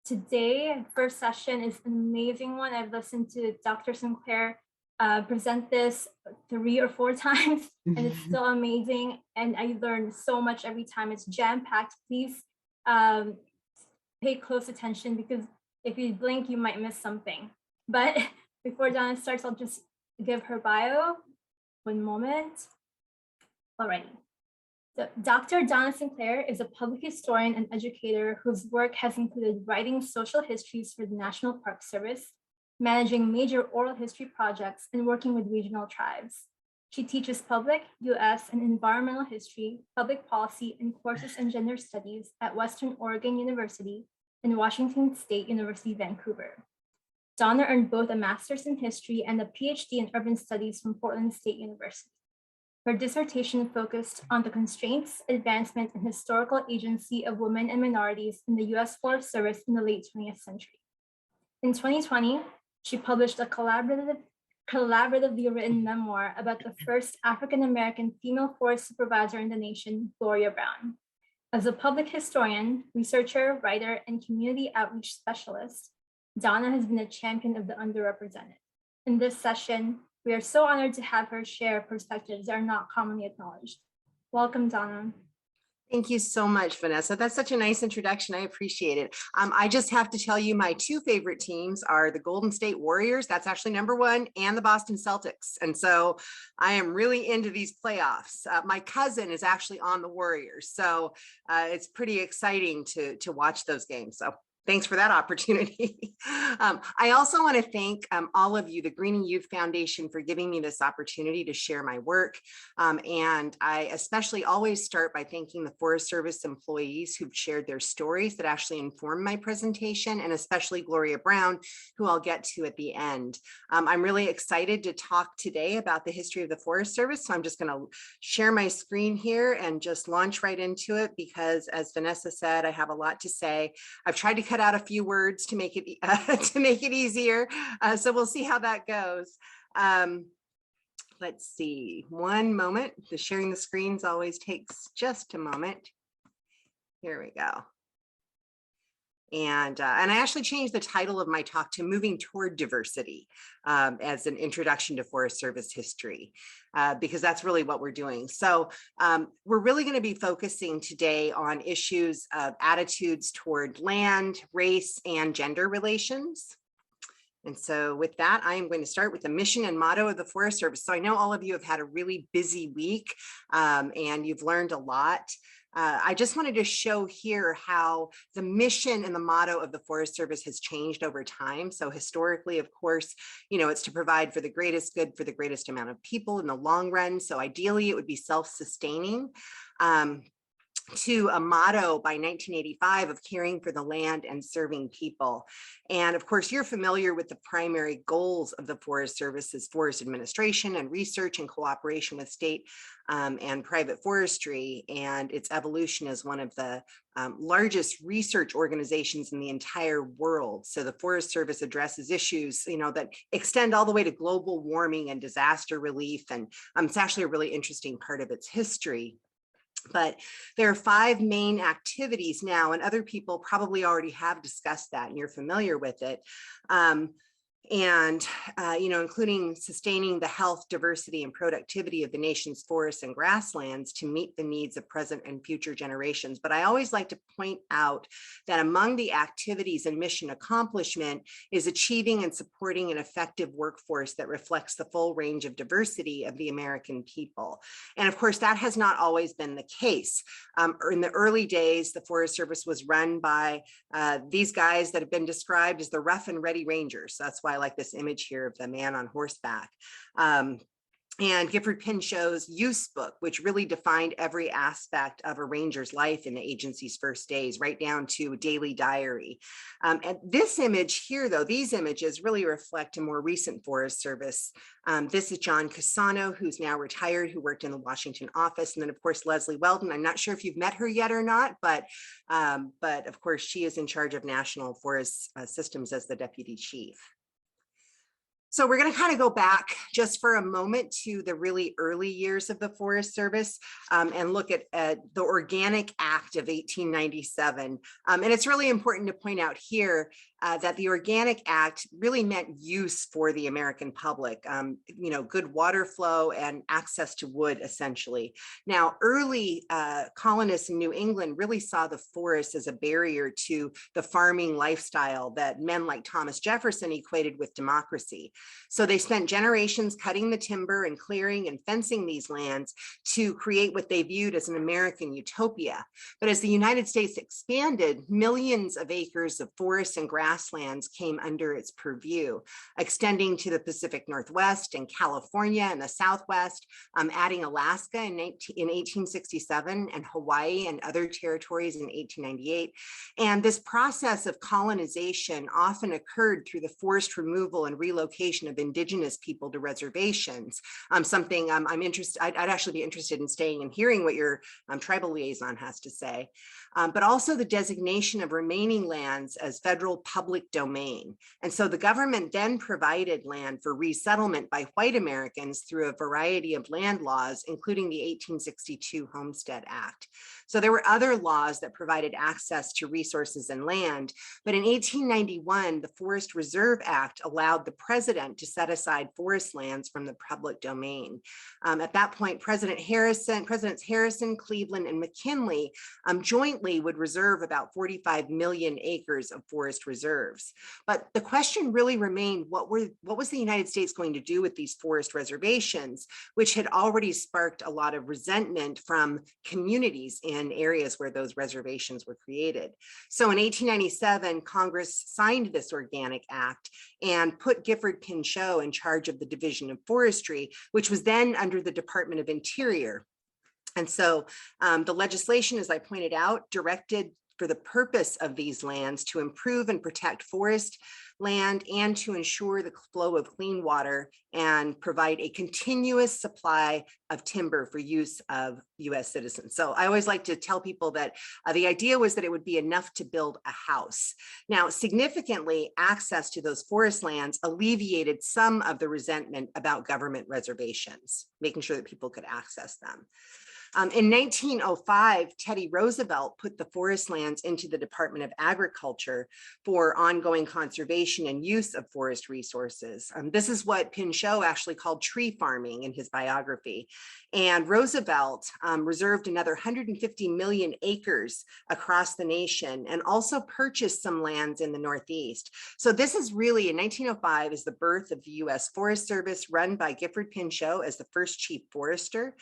Today, first session is an amazing one. I've listened to Dr. Sinclair present this 3 or 4 times, and it's still amazing. And I learn so much every time. It's jam-packed. Please pay close attention because if you blink, you might miss something. But before Donna starts, I'll just give her bio. One moment. Alrighty. So Dr. Donna Sinclair is a public historian and educator whose work has included writing social histories for the National Park Service, managing major oral history projects, and working with regional tribes. She teaches public, US, and environmental history, public policy, and courses in gender studies at Western Oregon University and Washington State University, Vancouver. Donna earned both a master's in history and a PhD in urban studies from Portland State University. Her dissertation focused on the constraints, advancement, and historical agency of women and minorities in the US Forest Service in the late 20th century. In 2020, she published a collaboratively written memoir about the first African-American female forest supervisor in the nation, Gloria Brown. As a public historian, researcher, writer, and community outreach specialist, Donna has been a champion of the underrepresented. In this session, we are so honored to have her share perspectives that are not commonly acknowledged. Welcome, Donna. Thank you so much, Vanessa. That's such a nice introduction. I appreciate it. I just have to tell you my two favorite teams are the Golden State Warriors, that's actually #1, and the Boston Celtics. And so I am really into these playoffs. My cousin is actually on the Warriors, so it's pretty exciting to watch those games. So thanks for that opportunity. I also want to thank all of you, the Greening Youth Foundation, for giving me this opportunity to share my work. And I especially always start by thanking the Forest Service employees who've shared their stories that actually inform my presentation, and especially Gloria Brown, who I'll get to at the end. I'm really excited to talk today about the history of the Forest Service. So I'm just going to share my screen here and just launch right into it because, as Vanessa said, I have a lot to say. I've tried to cut out a few words to make it easier. So we'll see how that goes. Let's see, one moment. The sharing the screens always takes just a moment. Here we go. And I actually changed the title of my talk to Moving Toward Diversity as an introduction to Forest Service history, because that's really what we're doing. So we're really going to be focusing today on issues of attitudes toward land, race, and gender relations. And so with that, I am going to start with the mission and motto of the Forest Service. So I know all of you have had a really busy week and you've learned a lot. I just wanted to show here how the mission and the motto of the Forest Service has changed over time. So historically, of course, it's to provide for the greatest good for the greatest amount of people in the long run. So ideally, it would be self-sustaining. To a motto by 1985 of caring for the land and serving people. And of course, you're familiar with the primary goals of the Forest Service's forest administration and research in cooperation with state and private forestry, and its evolution as one of the largest research organizations in the entire world. So the Forest Service addresses issues, that extend all the way to global warming and disaster relief. And it's actually a really interesting part of its history. But there are 5 main activities now, and other people probably already have discussed that and you're familiar with it. Including sustaining the health, diversity, and productivity of the nation's forests and grasslands to meet the needs of present and future generations. But I always like to point out that among the activities and mission accomplishment is achieving and supporting an effective workforce that reflects the full range of diversity of the American people. And of course, that has not always been the case. In the early days, the Forest Service was run by these guys that have been described as the rough and ready rangers. So that's why I like this image here of the man on horseback. And Gifford Pinchot's use book, which really defined every aspect of a ranger's life in the agency's first days, right down to a daily diary. And this image here, though, these images really reflect a more recent Forest Service. This is John Cassano, who's now retired, who worked in the Washington office. And then, of course, Leslie Weldon. I'm not sure if you've met her yet or not, but of course, she is in charge of National Forest Systems as the deputy chief. So we're going to kind of go back just for a moment to the really early years of the Forest Service and look at the Organic Act of 1897. And it's really important to point out here that the Organic Act really meant use for the American public, good water flow and access to wood, essentially. Now, early colonists in New England really saw the forest as a barrier to the farming lifestyle that men like Thomas Jefferson equated with democracy. So they spent generations cutting the timber and clearing and fencing these lands to create what they viewed as an American utopia. But as the United States expanded, millions of acres of forests and grasslands came under its purview, extending to the Pacific Northwest and California and the Southwest, adding Alaska in 1867 and Hawaii and other territories in 1898. And this process of colonization often occurred through the forced removal and relocation of indigenous people to reservations. Something I'm interested, I'd actually be interested in staying and hearing what your tribal liaison has to say. But also the designation of remaining lands as federal public domain. And so the government then provided land for resettlement by white Americans through a variety of land laws, including the 1862 Homestead Act. So there were other laws that provided access to resources and land, but in 1891, the Forest Reserve Act allowed the president to set aside forest lands from the public domain. At that point, Presidents Harrison, Cleveland, and McKinley jointly would reserve about 45 million acres of forest reserves. But the question really remained, what was the United States going to do with these forest reservations, which had already sparked a lot of resentment from communities in areas where those reservations were created. So in 1897, Congress signed this Organic Act and put Gifford Pinchot in charge of the Division of Forestry, which was then under the Department of Interior. And so the legislation, as I pointed out, directed for the purpose of these lands to improve and protect forest land and to ensure the flow of clean water and provide a continuous supply of timber for use of US citizens. So I always like to tell people that the idea was that it would be enough to build a house. Now, significantly, access to those forest lands alleviated some of the resentment about government reservations, making sure that people could access them. In 1905, Teddy Roosevelt put the forest lands into the Department of Agriculture for ongoing conservation and use of forest resources. This is what Pinchot actually called tree farming in his biography. And Roosevelt reserved another 150 million acres across the nation and also purchased some lands in the Northeast. So this is really, in 1905, is the birth of the US Forest Service, run by Gifford Pinchot as the first chief forester.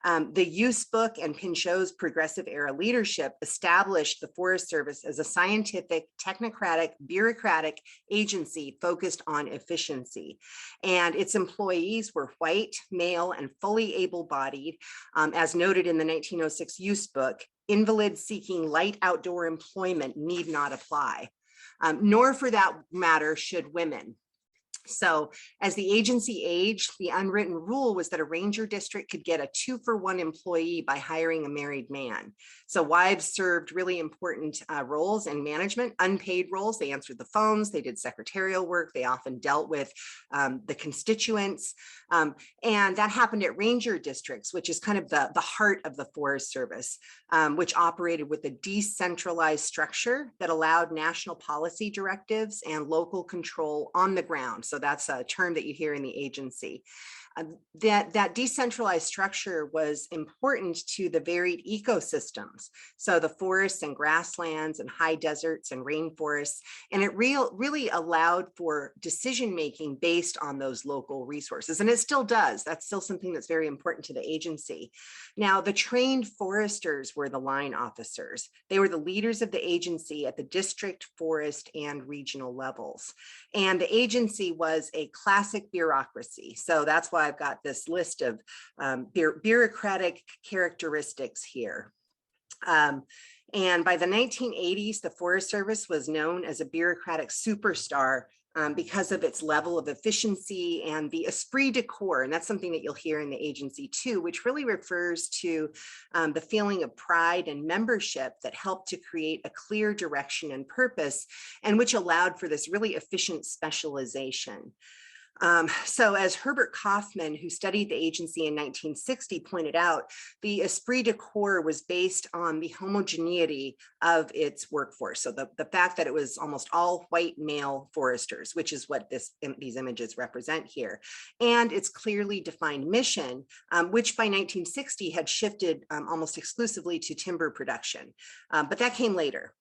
The use book and Pinchot's progressive era leadership established the Forest Service as a scientific, technocratic, bureaucratic agency focused on efficiency. And its employees were white, male, and fully able-bodied. As noted in the 1906 use book, invalids seeking light outdoor employment need not apply, nor for that matter should women. So as the agency aged, the unwritten rule was that a ranger district could get a 2-for-1 employee by hiring a married man. So wives served really important roles in management, unpaid roles. They answered the phones, they did secretarial work, they often dealt with the constituents. And that happened at ranger districts, which is kind of the heart of the Forest Service, which operated with a decentralized structure that allowed national policy directives and local control on the ground. So that's a term that you hear in the agency. That decentralized structure was important to the varied ecosystems. So the forests and grasslands and high deserts and rainforests, and it really allowed for decision-making based on those local resources. And it still does. That's still something that's very important to the agency. Now, the trained foresters were the line officers. They were the leaders of the agency at the district, forest, and regional levels. And the agency was a classic bureaucracy. So that's why I've got this list of bureaucratic characteristics here. And by the 1980s, the Forest Service was known as a bureaucratic superstar because of its level of efficiency and the esprit de corps. And that's something that you'll hear in the agency too, which really refers to the feeling of pride and membership that helped to create a clear direction and purpose, and which allowed for this really efficient specialization. So as Herbert Kaufman, who studied the agency in 1960, pointed out, the esprit de corps was based on the homogeneity of its workforce. So the fact that it was almost all white male foresters, which is what these images represent here, and its clearly defined mission, which by 1960 had shifted almost exclusively to timber production. But that came later.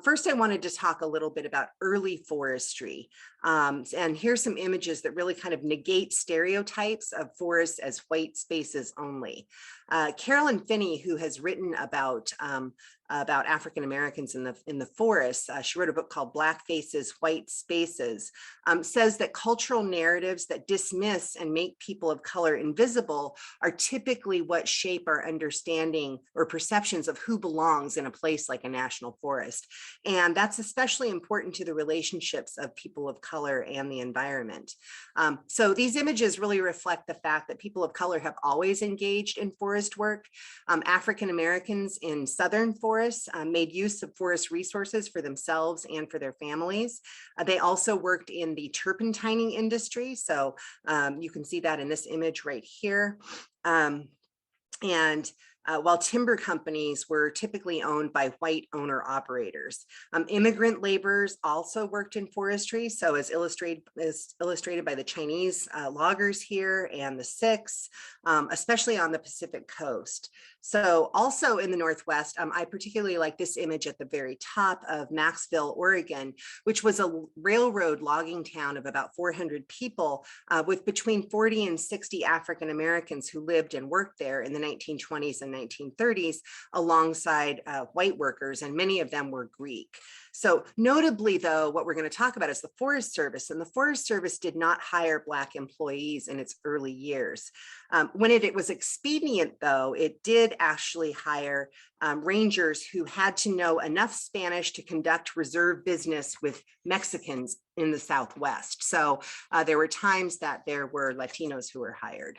First, I wanted to talk a little bit about early forestry. And here's some images that really kind of negate stereotypes of forests as white spaces only. Carolyn Finney, who has written about African Americans in the forest, she wrote a book called Black Faces, White Spaces, says that cultural narratives that dismiss and make people of color invisible are typically what shape our understanding or perceptions of who belongs in a place like a national forest. And that's especially important to the relationships of people of color and the environment. So these images really reflect the fact that people of color have always engaged in forest work. African Americans in southern forests made use of forest resources for themselves and for their families. They also worked in the turpentining industry. So you can see that in this image right here. While timber companies were typically owned by white owner operators. Immigrant laborers also worked in forestry. So as illustrated by the Chinese loggers here and the Sikhs, especially on the Pacific coast. So also in the Northwest, I particularly like this image at the very top of Maxville, Oregon, which was a railroad logging town of about 400 people with between 40 and 60 African Americans who lived and worked there in the 1920s and 1930s alongside white workers, and many of them were Greek. So notably, though, what we're going to talk about is the Forest Service, and the Forest Service did not hire Black employees in its early years. When it was expedient, though, it did actually hire rangers who had to know enough Spanish to conduct reserve business with Mexicans in the Southwest. So there were times that there were Latinos who were hired.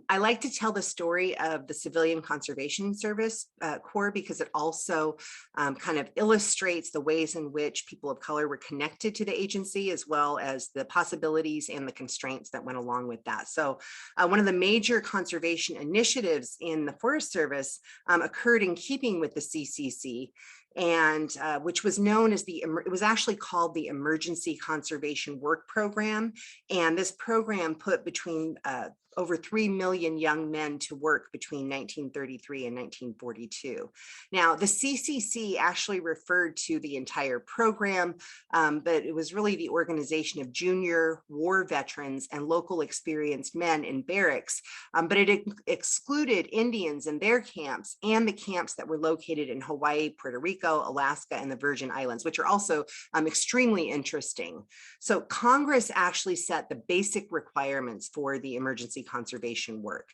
I like to tell the story of the Civilian Conservation Service Corps because it also kind of illustrates the ways in which people of color were connected to the agency, as well as the possibilities and the constraints that went along with that. So one of the major conservation initiatives in the Forest Service occurred in keeping with the CCC, and which was known as it was actually called the Emergency Conservation Work Program. And this program put between over 3 million young men to work between 1933 and 1942. Now, the CCC actually referred to the entire program, but it was really the organization of junior war veterans and local experienced men in barracks, but it excluded Indians in their camps and the camps that were located in Hawaii, Puerto Rico, Alaska, and the Virgin Islands, which are also extremely interesting. So Congress actually set the basic requirements for the emergency conservation work.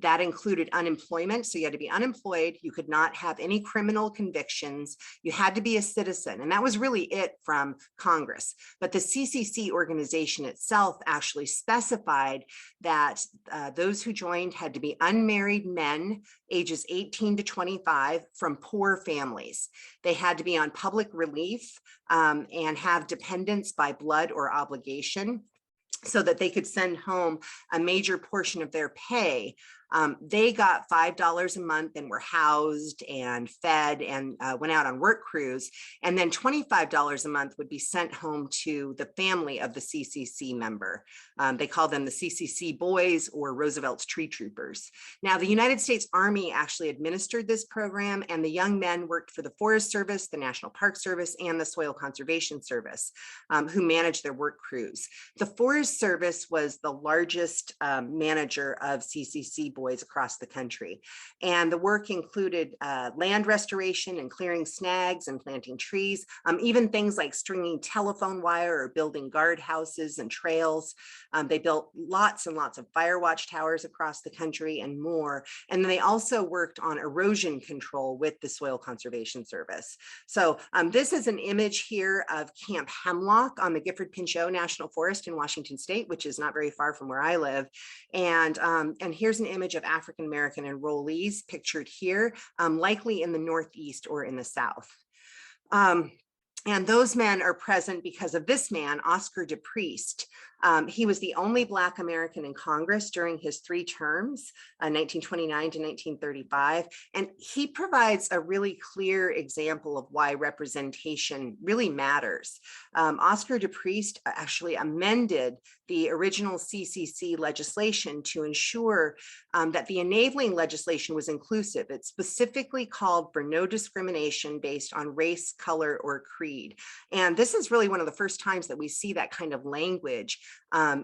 That included unemployment. So you had to be unemployed. You could not have any criminal convictions. You had to be a citizen. And that was really it from Congress. But the CCC organization itself actually specified that those who joined had to be unmarried men, ages 18 to 25, from poor families. They had to be on public relief and have dependents by blood or obligation, so that they could send home a major portion of their pay. They got $5 a month and were housed and fed and went out on work crews. And then $25 a month would be sent home to the family of the CCC member. They call them the CCC boys or Roosevelt's tree troopers. Now, the United States Army actually administered this program, and the young men worked for the Forest Service, the National Park Service, and the Soil Conservation Service, who managed their work crews. The Forest Service was the largest manager of CCC boys across the country. And the work included land restoration and clearing snags and planting trees, even things like stringing telephone wire or building guard houses and trails. They built lots and lots of fire watch towers across the country and more. And then they also worked on erosion control with the Soil Conservation Service. So this is an image here of Camp Hemlock on the Gifford-Pinchot National Forest in Washington State, which is not very far from where I live. And here's an image of African-American enrollees pictured here, likely in the Northeast or in the South. And those men are present because of this man, Oscar DePriest. He was the only Black American in Congress during his 3 terms, 1929 to 1935. And he provides a really clear example of why representation really matters. Oscar DePriest actually amended the original CCC legislation to ensure that the enabling legislation was inclusive. It specifically called for no discrimination based on race, color, or creed. And this is really one of the first times that we see that kind of language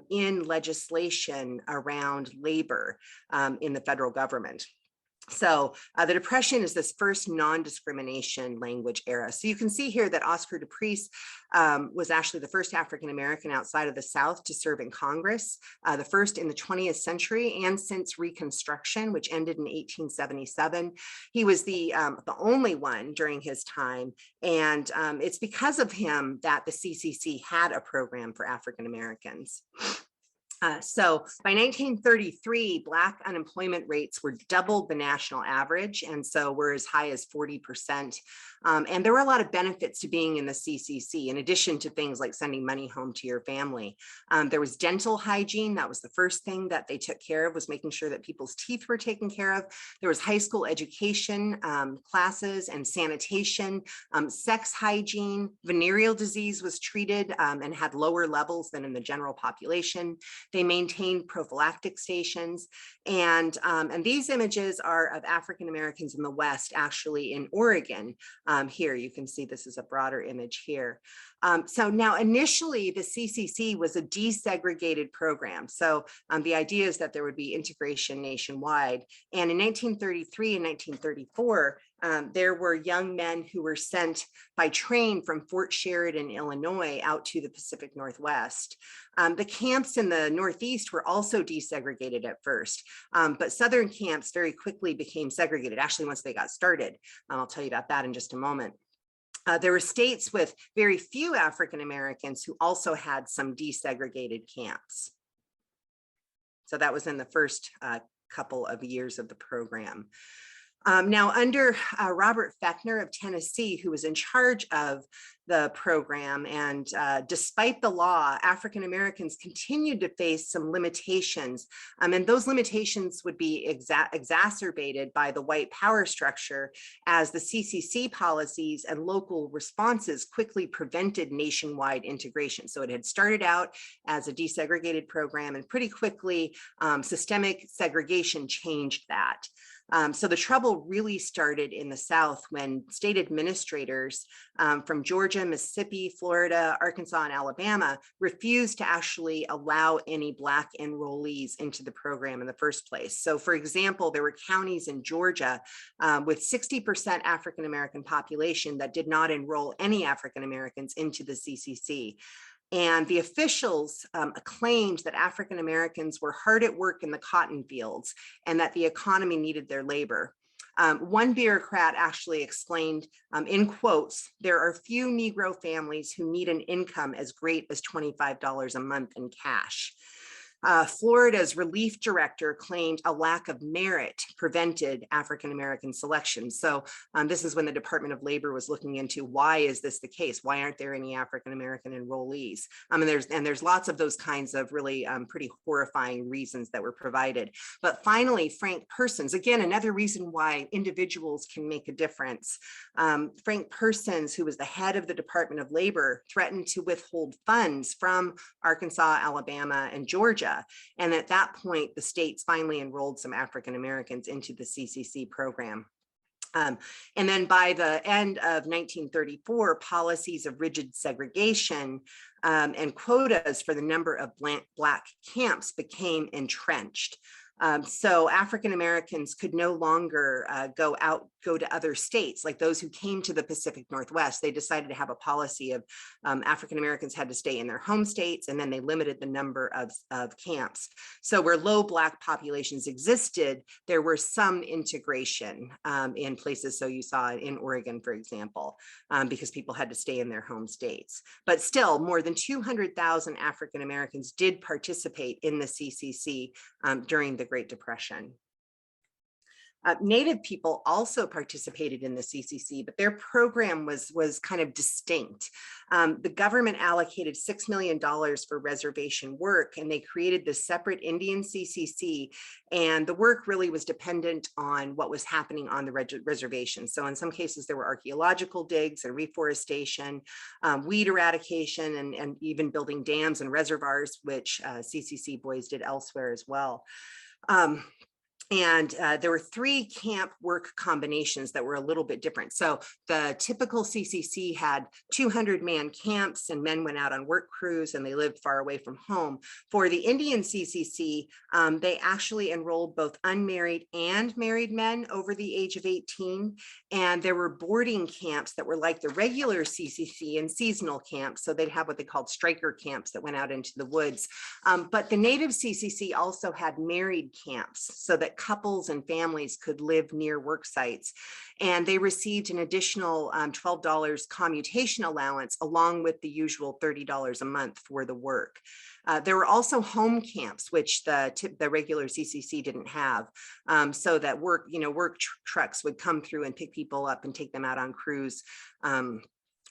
in legislation around labor in the federal government. So the Depression is this first non-discrimination language era. So you can see here that Oscar DePriest was actually the first African-American outside of the South to serve in Congress, the first in the 20th century and since Reconstruction, which ended in 1877. He was the only one during his time. And it's because of him that the CCC had a program for African-Americans. So by 1933, Black unemployment rates were double the national average, and so we're as high as 40%. And there were a lot of benefits to being in the CCC, in addition to things like sending money home to your family. There was dental hygiene. That was the first thing that they took care of, was making sure that people's teeth were taken care of. There was high school education classes and sanitation, sex hygiene, venereal disease was treated and had lower levels than in the general population. They maintained prophylactic stations. And these images are of African Americans in the West, actually in Oregon. Here, you can see this is a broader image here. So now initially the CCC was a desegregated program. So the idea is that there would be integration nationwide. And in 1933 and 1934, there were young men who were sent by train from Fort Sheridan, Illinois, out to the Pacific Northwest. The camps in the Northeast were also desegregated at first, but Southern camps very quickly became segregated, actually once they got started. I'll tell you about that in just a moment. There were states with very few African Americans who also had some desegregated camps. So that was in the first couple of years of the program. Now, under Robert Fechner of Tennessee, who was in charge of the program, and despite the law, African Americans continued to face some limitations. And those limitations would be exacerbated by the white power structure, as the CCC policies and local responses quickly prevented nationwide integration. So it had started out as a desegregated program, and pretty quickly systemic segregation changed that. So the trouble really started in the South when state administrators from Georgia, Mississippi, Florida, Arkansas, and Alabama refused to actually allow any Black enrollees into the program in the first place. So for example, there were counties in Georgia with 60% African American population that did not enroll any African Americans into the CCC. And the officials claimed that African Americans were hard at work in the cotton fields and that the economy needed their labor. One bureaucrat actually explained, in quotes, "There are few Negro families who need an income as great as $25 a month in cash." Florida's relief director claimed a lack of merit prevented African-American selection. So this is when the Department of Labor was looking into, why is this the case? Why aren't there any African-American enrollees? And there's lots of those kinds of really pretty horrifying reasons that were provided. But finally, Frank Persons, again, another reason why individuals can make a difference. Frank Persons, who was the head of the Department of Labor, threatened to withhold funds from Arkansas, Alabama, and Georgia. And at that point, the states finally enrolled some African Americans into the CCC program. And then by the end of 1934, policies of rigid segregation and quotas for the number of Black camps became entrenched. So African Americans could no longer go to other states, like those who came to the Pacific Northwest. They decided to have a policy of African Americans had to stay in their home states, and then they limited the number of camps. So where low Black populations existed, there were some integration in places. So you saw in Oregon, for example, because people had to stay in their home states. But still, more than 200,000 African Americans did participate in the CCC during the Great Depression. Native people also participated in the CCC, but their program was kind of distinct. The government allocated $6 million for reservation work, and they created this separate Indian CCC, and the work really was dependent on what was happening on the reservation. So in some cases, there were archaeological digs and reforestation, weed eradication, and even building dams and reservoirs, which CCC boys did elsewhere as well. And there were 3 camp work combinations that were a little bit different. So the typical CCC had 200-man camps, and men went out on work crews and they lived far away from home. For the Indian CCC, they actually enrolled both unmarried and married men over the age of 18. And there were boarding camps that were like the regular CCC and seasonal camps. So they'd have what they called striker camps that went out into the woods. But the native CCC also had married camps so that couples and families could live near work sites. And they received an additional $12 commutation allowance along with the usual $30 a month for the work. There were also home camps, which the regular CCC didn't have, so that work trucks would come through and pick people up and take them out on crews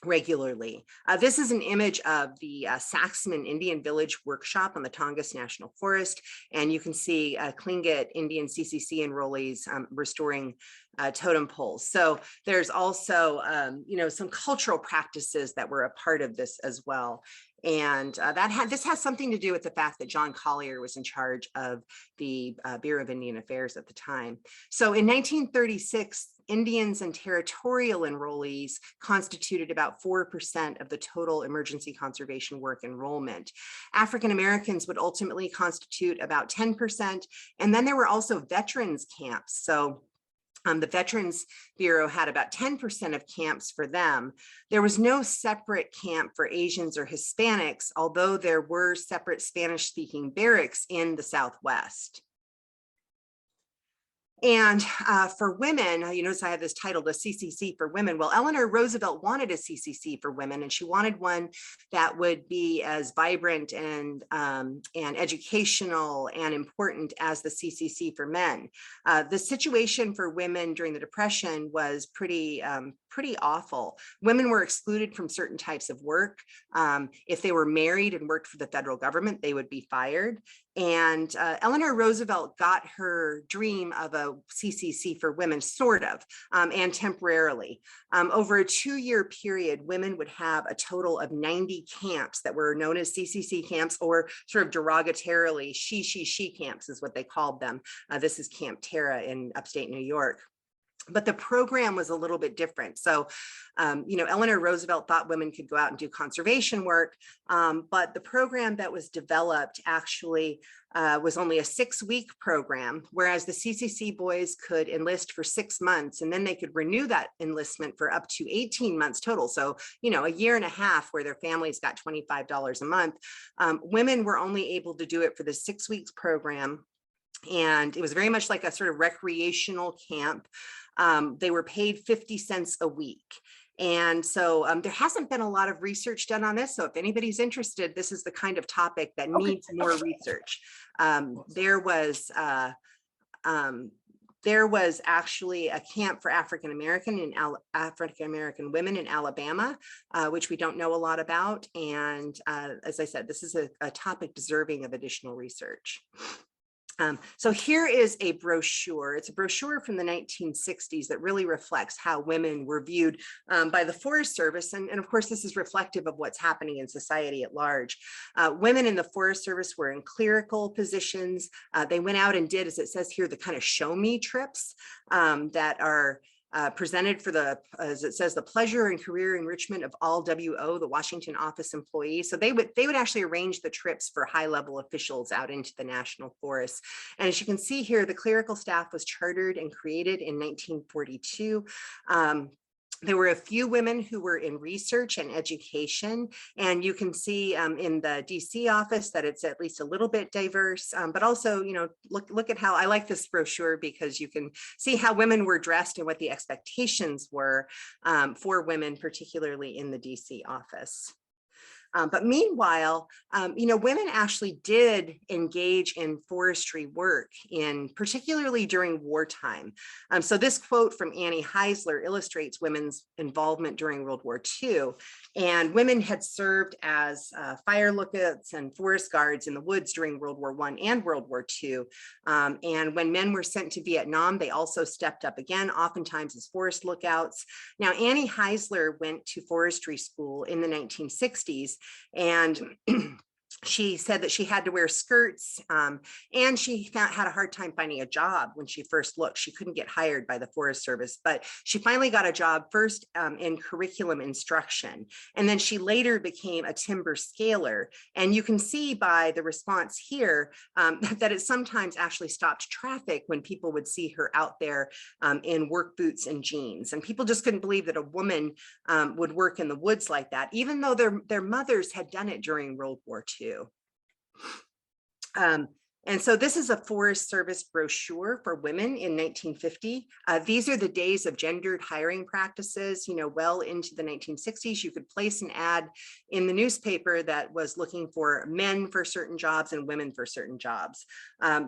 regularly. This is an image of the Saxman Indian Village workshop on the Tongass National Forest, and you can see Tlingit Indian CCC enrollees restoring totem poles. So there's also, some cultural practices that were a part of this as well. And this has something to do with the fact that John Collier was in charge of the Bureau of Indian Affairs at the time. So in 1936, Indians and territorial enrollees constituted about 4% of the total emergency conservation work enrollment. African Americans would ultimately constitute about 10%. And then there were also veterans camps. So the Veterans Bureau had about 10% of camps for them. There was no separate camp for Asians or Hispanics, although there were separate Spanish-speaking barracks in the Southwest. And for women, you notice I have this titled a CCC for women. Well, Eleanor Roosevelt wanted a CCC for women, and she wanted one that would be as vibrant and educational and important as the CCC for men. The situation for women during the Depression was pretty awful. Women were excluded from certain types of work. If they were married and worked for the federal government, they would be fired. And Eleanor Roosevelt got her dream of a CCC for women, sort of, and temporarily. Over a 2-year period, women would have a total of 90 camps that were known as CCC camps, or sort of derogatorily, she camps is what they called them. This is Camp Terra in upstate New York. But the program was a little bit different. So, Eleanor Roosevelt thought women could go out and do conservation work, but the program that was developed actually was only a 6-week program, whereas the CCC boys could enlist for 6 months, and then they could renew that enlistment for up to 18 months total. So, a year and a half where their families got $25 a month. Women were only able to do it for the 6 weeks program. And it was very much like a sort of recreational camp. They were paid 50 cents a week. And so there hasn't been a lot of research done on this. So if anybody's interested, this is the kind of topic that needs more research. There was actually a camp for African American women in Alabama, which we don't know a lot about. And as I said, this is a topic deserving of additional research. So here is a brochure. It's a brochure from the 1960s that really reflects how women were viewed by the Forest Service. And of course, this is reflective of what's happening in society at large. Women in the Forest Service were in clerical positions. They went out and did, as it says here, the kind of show me trips that are presented for the, as it says, the pleasure and career enrichment of all WO, the Washington office employees. So they would actually arrange the trips for high-level officials out into the national forests. And as you can see here, the clerical staff was chartered and created in 1942. There were a few women who were in research and education, and you can see in the DC office that it's at least a little bit diverse, but also, look at how I like this brochure because you can see how women were dressed and what the expectations were for women, particularly in the DC office. But meanwhile, women actually did engage in forestry work, particularly during wartime. So this quote from Annie Heisler illustrates women's involvement during World War II. And women had served as fire lookouts and forest guards in the woods during World War I and World War II. And when men were sent to Vietnam, they also stepped up again, oftentimes as forest lookouts. Now, Annie Heisler went to forestry school in the 1960s, and she said that she had to wear skirts, and she had a hard time finding a job when she first looked. She couldn't get hired by the Forest Service, but she finally got a job first in curriculum instruction. And then she later became a timber scaler. And you can see by the response here that it sometimes actually stopped traffic when people would see her out there in work boots and jeans. And people just couldn't believe that a woman would work in the woods like that, even though their mothers had done it during World War II. And so this is a Forest Service brochure for women in 1950. These are the days of gendered hiring practices, well into the 1960s. You could place an ad in the newspaper that was looking for men for certain jobs and women for certain jobs.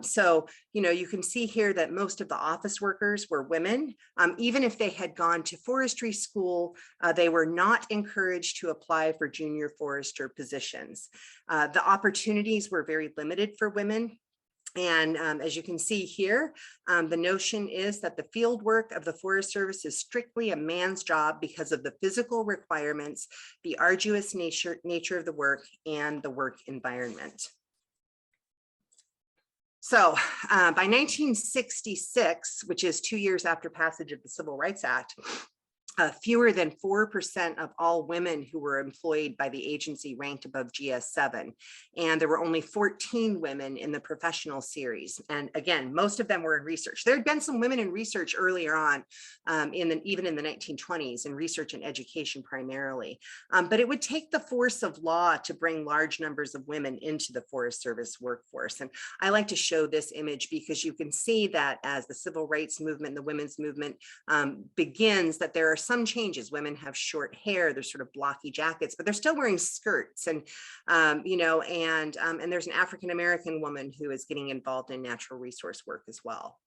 So, you can see here that most of the office workers were women. Even if they had gone to forestry school, they were not encouraged to apply for junior forester positions. The opportunities were very limited for women. And as you can see here, the notion is that the field work of the Forest Service is strictly a man's job because of the physical requirements, the arduous nature of the work, and the work environment. So by 1966, which is 2 years after passage of the Civil Rights Act, fewer than 4% of all women who were employed by the agency ranked above GS7. And there were only 14 women in the professional series. And again, most of them were in research. There had been some women in research earlier on, even in the 1920s, in research and education primarily. But it would take the force of law to bring large numbers of women into the Forest Service workforce. And I like to show this image because you can see that as the civil rights movement, the women's movement begins, that there are some changes. Women have short hair, they're sort of blocky jackets, but they're still wearing skirts. And, and there's an African-American woman who is getting involved in natural resource work as well.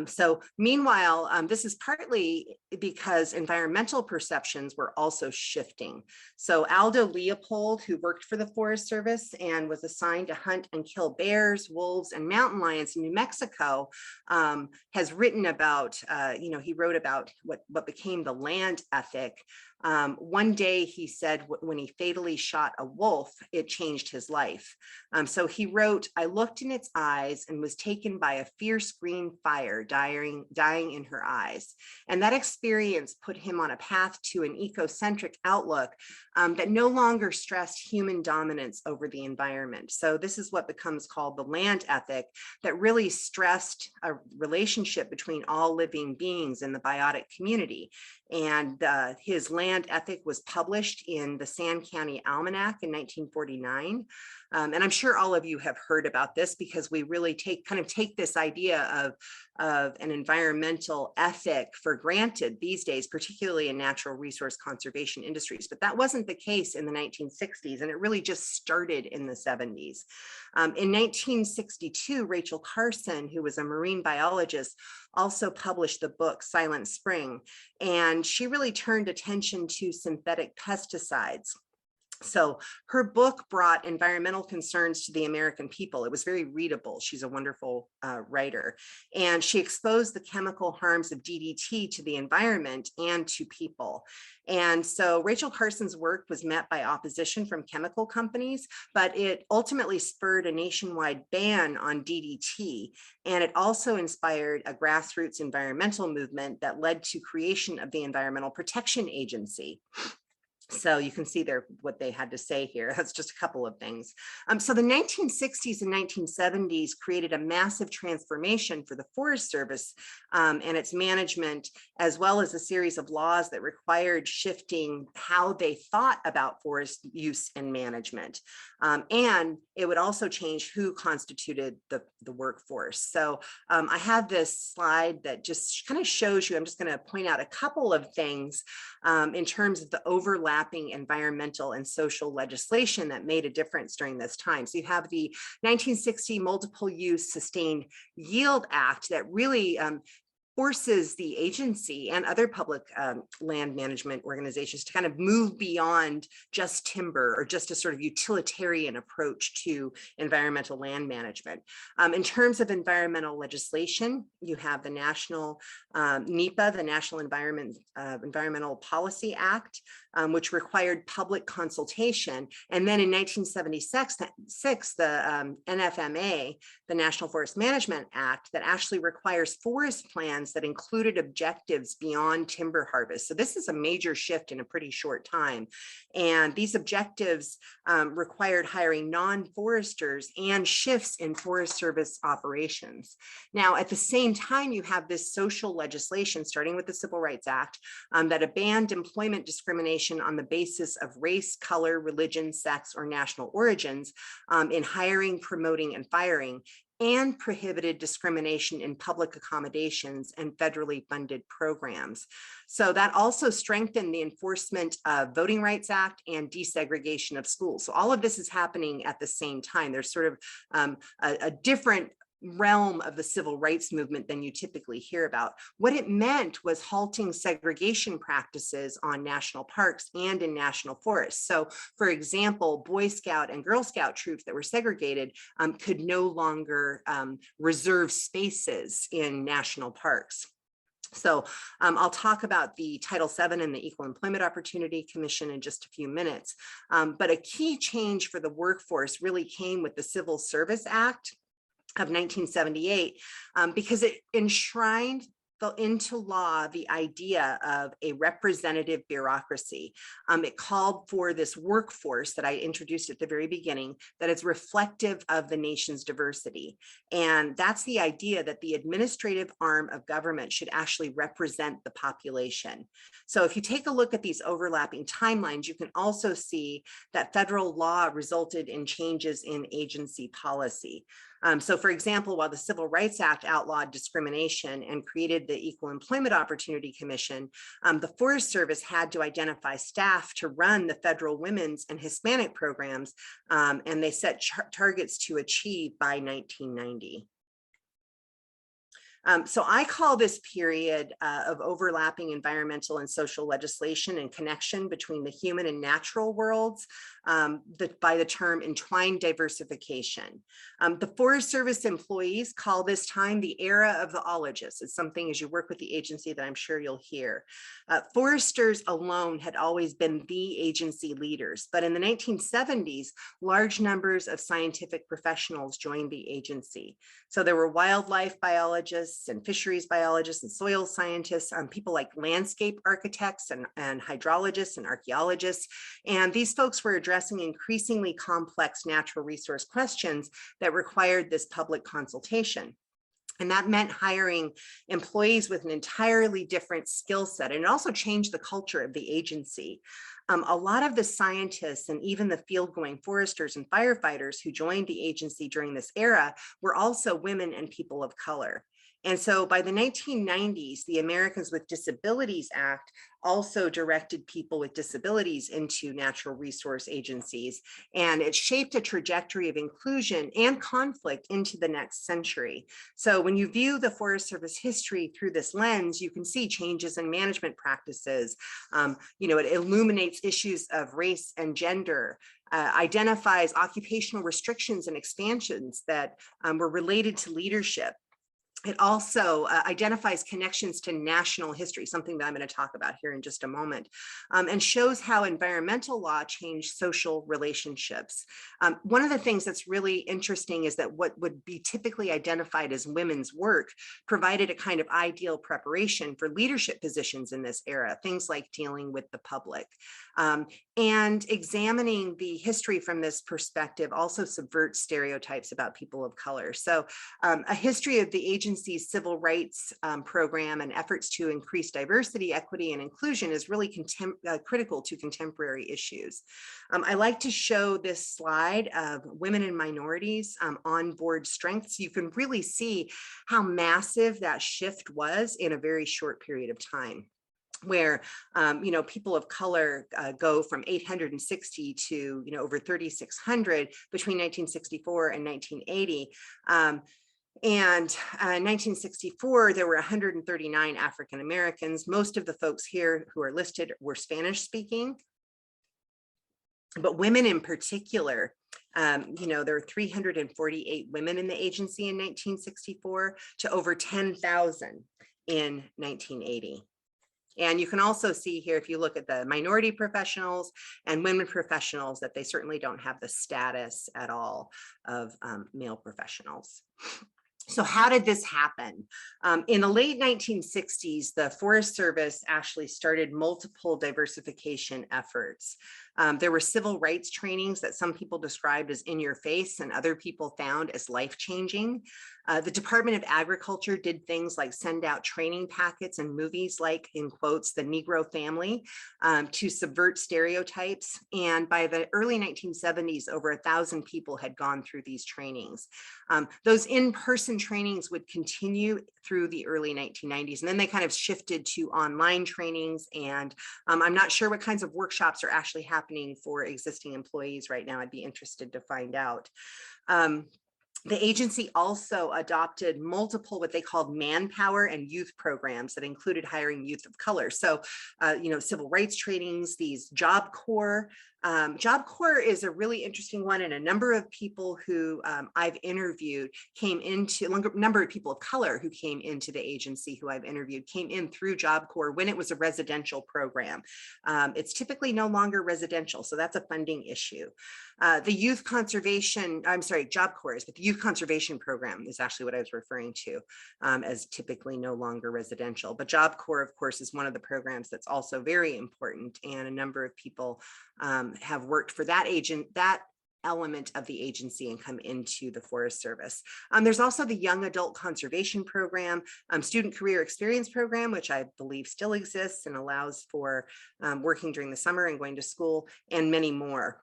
So meanwhile, this is partly because environmental perceptions were also shifting. So Aldo Leopold, who worked for the Forest Service and was assigned to hunt and kill bears, wolves, and mountain lions in New Mexico, has written about, he wrote about what became the land ethic. One day he said when he fatally shot a wolf, it changed his life. So he wrote, "I looked in its eyes and was taken by a fierce green fire dying in her eyes." And that experience put him on a path to an ecocentric outlook that no longer stressed human dominance over the environment. So this is what becomes called the land ethic, that really stressed a relationship between all living beings in the biotic community. And his land ethic was published in the Sand County Almanac in 1949. And I'm sure all of you have heard about this because we really take this idea of an environmental ethic for granted these days, particularly in natural resource conservation industries. But that wasn't the case in the 1960s, and it really just started in the 70s. In 1962, Rachel Carson, who was a marine biologist, also published the book Silent Spring, and she really turned attention to synthetic pesticides. So her book brought environmental concerns to the American people. It was very readable. She's a wonderful writer. And she exposed the chemical harms of DDT to the environment and to people. And so Rachel Carson's work was met by opposition from chemical companies, but it ultimately spurred a nationwide ban on DDT. And it also inspired a grassroots environmental movement that led to creation of the Environmental Protection Agency. So you can see there what they had to say here. That's just a couple of things. So the 1960s and 1970s created a massive transformation for the Forest Service and its management, as well as a series of laws that required shifting how they thought about forest use and management. And it would also change who constituted the workforce. So I have this slide that just kind of shows you, I'm just going to point out a couple of things in terms of the overlapping overlapping environmental and social legislation that made a difference during this time. So you have the 1960 Multiple Use Sustained Yield Act that really forces the agency and other public land management organizations to kind of move beyond just timber or just a sort of utilitarian approach to environmental land management. In terms of environmental legislation, you have the national NEPA, the National Environmental Policy Act, which required public consultation. And then in 1976, the NFMA, the National Forest Management Act, that actually requires forest plans that included objectives beyond timber harvest. So this is a major shift in a pretty short time. And these objectives required hiring non-foresters and shifts in Forest Service operations. Now, at the same time, you have this social legislation, starting with the Civil Rights Act, that banned employment discrimination on the basis of race, color, religion, sex, or national origins in hiring, promoting, and firing, and prohibited discrimination in public accommodations and federally funded programs. So that also strengthened the enforcement of Voting Rights Act and desegregation of schools. So all of this is happening at the same time. There's sort of a different realm of the civil rights movement than you typically hear about. What it meant was halting segregation practices on national parks and in national forests. So, for example, Boy Scout and Girl Scout troops that were segregated could no longer reserve spaces in national parks. So I'll talk about the Title VII and the Equal Employment Opportunity Commission in just a few minutes. But a key change for the workforce really came with the Civil Service Act of 1978, because it enshrined into law the idea of a representative bureaucracy. It called for this workforce that I introduced at the very beginning that is reflective of the nation's diversity. And that's the idea that the administrative arm of government should actually represent the population. So if you take a look at these overlapping timelines, you can also see that federal law resulted in changes in agency policy. So for example, while the Civil Rights Act outlawed discrimination and created the Equal Employment Opportunity Commission, the Forest Service had to identify staff to run the federal women's and Hispanic programs, and they set targets to achieve by 1990. So I call this period of overlapping environmental and social legislation and connection between the human and natural worlds by the term entwined diversification. The Forest Service employees call this time the era of the ologist. It's something as you work with the agency that I'm sure you'll hear. Foresters alone had always been the agency leaders, but in the 1970s, large numbers of scientific professionals joined the agency. So there were wildlife biologists and fisheries biologists and soil scientists, people like landscape architects and hydrologists and archaeologists. And these folks were addressing increasingly complex natural resource questions that required this public consultation. And that meant hiring employees with an entirely different skill set. And it also changed the culture of the agency. A lot of the scientists and even the field-going foresters and firefighters who joined the agency during this era were also women and people of color. And so by the 1990s, the Americans with Disabilities Act also directed people with disabilities into natural resource agencies, and it shaped a trajectory of inclusion and conflict into the next century. So when you view the Forest Service history through this lens, you can see changes in management practices. It illuminates issues of race and gender, identifies occupational restrictions and expansions that were related to leadership. It also identifies connections to national history, something that I'm going to talk about here in just a moment, and shows how environmental law changed social relationships. One of the things that's really interesting is that what would be typically identified as women's work provided a kind of ideal preparation for leadership positions in this era, things like dealing with the public. And examining the history from this perspective also subverts stereotypes about people of color. So a history of the agency's civil rights program and efforts to increase diversity, equity, and inclusion is really critical to contemporary issues. I like to show this slide of women and minorities on board strengths. You can really see how massive that shift was in a very short period of time. where people of color go from 860 to over 3,600 between 1964 and 1980. And in 1964, there were 139 African Americans. Most of the folks here who are listed were Spanish speaking, but women in particular, there were 348 women in the agency in 1964 to over 10,000 in 1980. And you can also see here, if you look at the minority professionals and women professionals, that they certainly don't have the status at all of male professionals. So how did this happen? In the late 1960s, the Forest Service actually started multiple diversification efforts. There were civil rights trainings that some people described as in your face and other people found as life-changing. The Department of Agriculture did things like send out training packets and movies like, in quotes, The Negro Family, to subvert stereotypes. And by the early 1970s, over 1,000 people had gone through these trainings. Those in-person trainings would continue through the early 1990s, and then they kind of shifted to online trainings. And I'm not sure what kinds of workshops are actually happening for existing employees right now. I'd be interested to find out. The agency also adopted multiple what they called manpower and youth programs that included hiring youth of color. So, civil rights trainings, these Job Corps. Job Corps is a really interesting one, and a number of people who I've interviewed number of people of color who came into the agency who I've interviewed came in through Job Corps when it was a residential program. It's typically no longer residential, so that's a funding issue. The Youth Conservation, Job Corps, but the Youth Conservation Program is actually what I was referring to as typically no longer residential. But Job Corps, of course, is one of the programs that's also very important, and a number of people have worked for that element of the agency and come into the Forest Service. There's also the Young Adult Conservation Program, Student Career Experience Program, which I believe still exists and allows for working during the summer and going to school, and many more.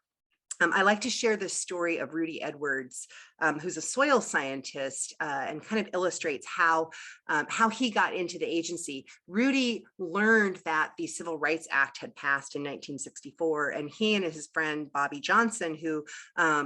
I like to share the story of Rudy Edwards, who's a soil scientist, and kind of illustrates how he got into the agency. Rudy learned that the Civil Rights Act had passed in 1964, and he and his friend Bobby Johnson, who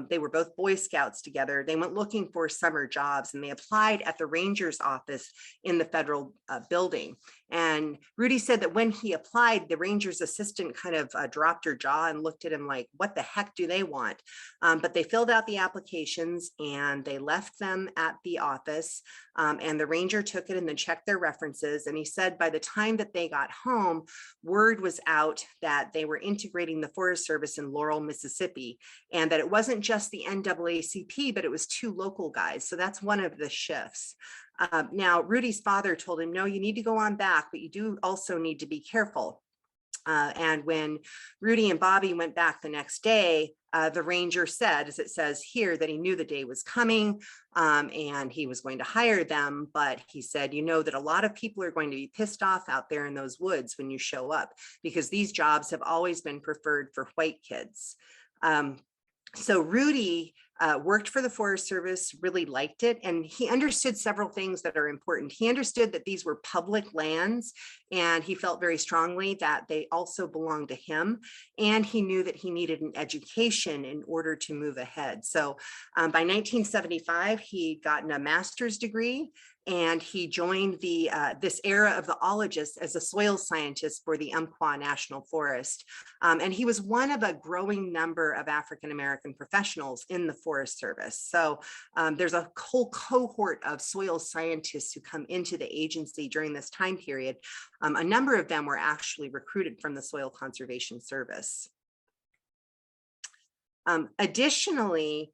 they were both Boy Scouts together, they went looking for summer jobs, and they applied at the Ranger's office in the federal building. And Rudy said that when he applied, the Ranger's assistant kind of dropped her jaw and looked at him like, what the heck do they want? But they filled out the applications and they left them at the office, and the Ranger took it and then checked their references. And he said by the time that they got home, word was out that they were integrating the Forest Service in Laurel, Mississippi, and that it wasn't just the NAACP, but it was 2 local guys. So that's one of the shifts. Now, Rudy's father told him, no, you need to go on back, but you do also need to be careful. And when Rudy and Bobby went back the next day, the Ranger said, as it says here, that he knew the day was coming and he was going to hire them. But he said, that a lot of people are going to be pissed off out there in those woods when you show up, because these jobs have always been preferred for white kids. So Rudy worked for the Forest Service, really liked it, and he understood several things that are important. He understood that these were public lands, and he felt very strongly that they also belonged to him, and he knew that he needed an education in order to move ahead. So by 1975, he'd gotten a master's degree, and he joined this era of the ologist as a soil scientist for the Umpqua National Forest. And he was one of a growing number of African-American professionals in the Forest Service. So there's a whole cohort of soil scientists who come into the agency during this time period. A number of them were actually recruited from the Soil Conservation Service. Additionally,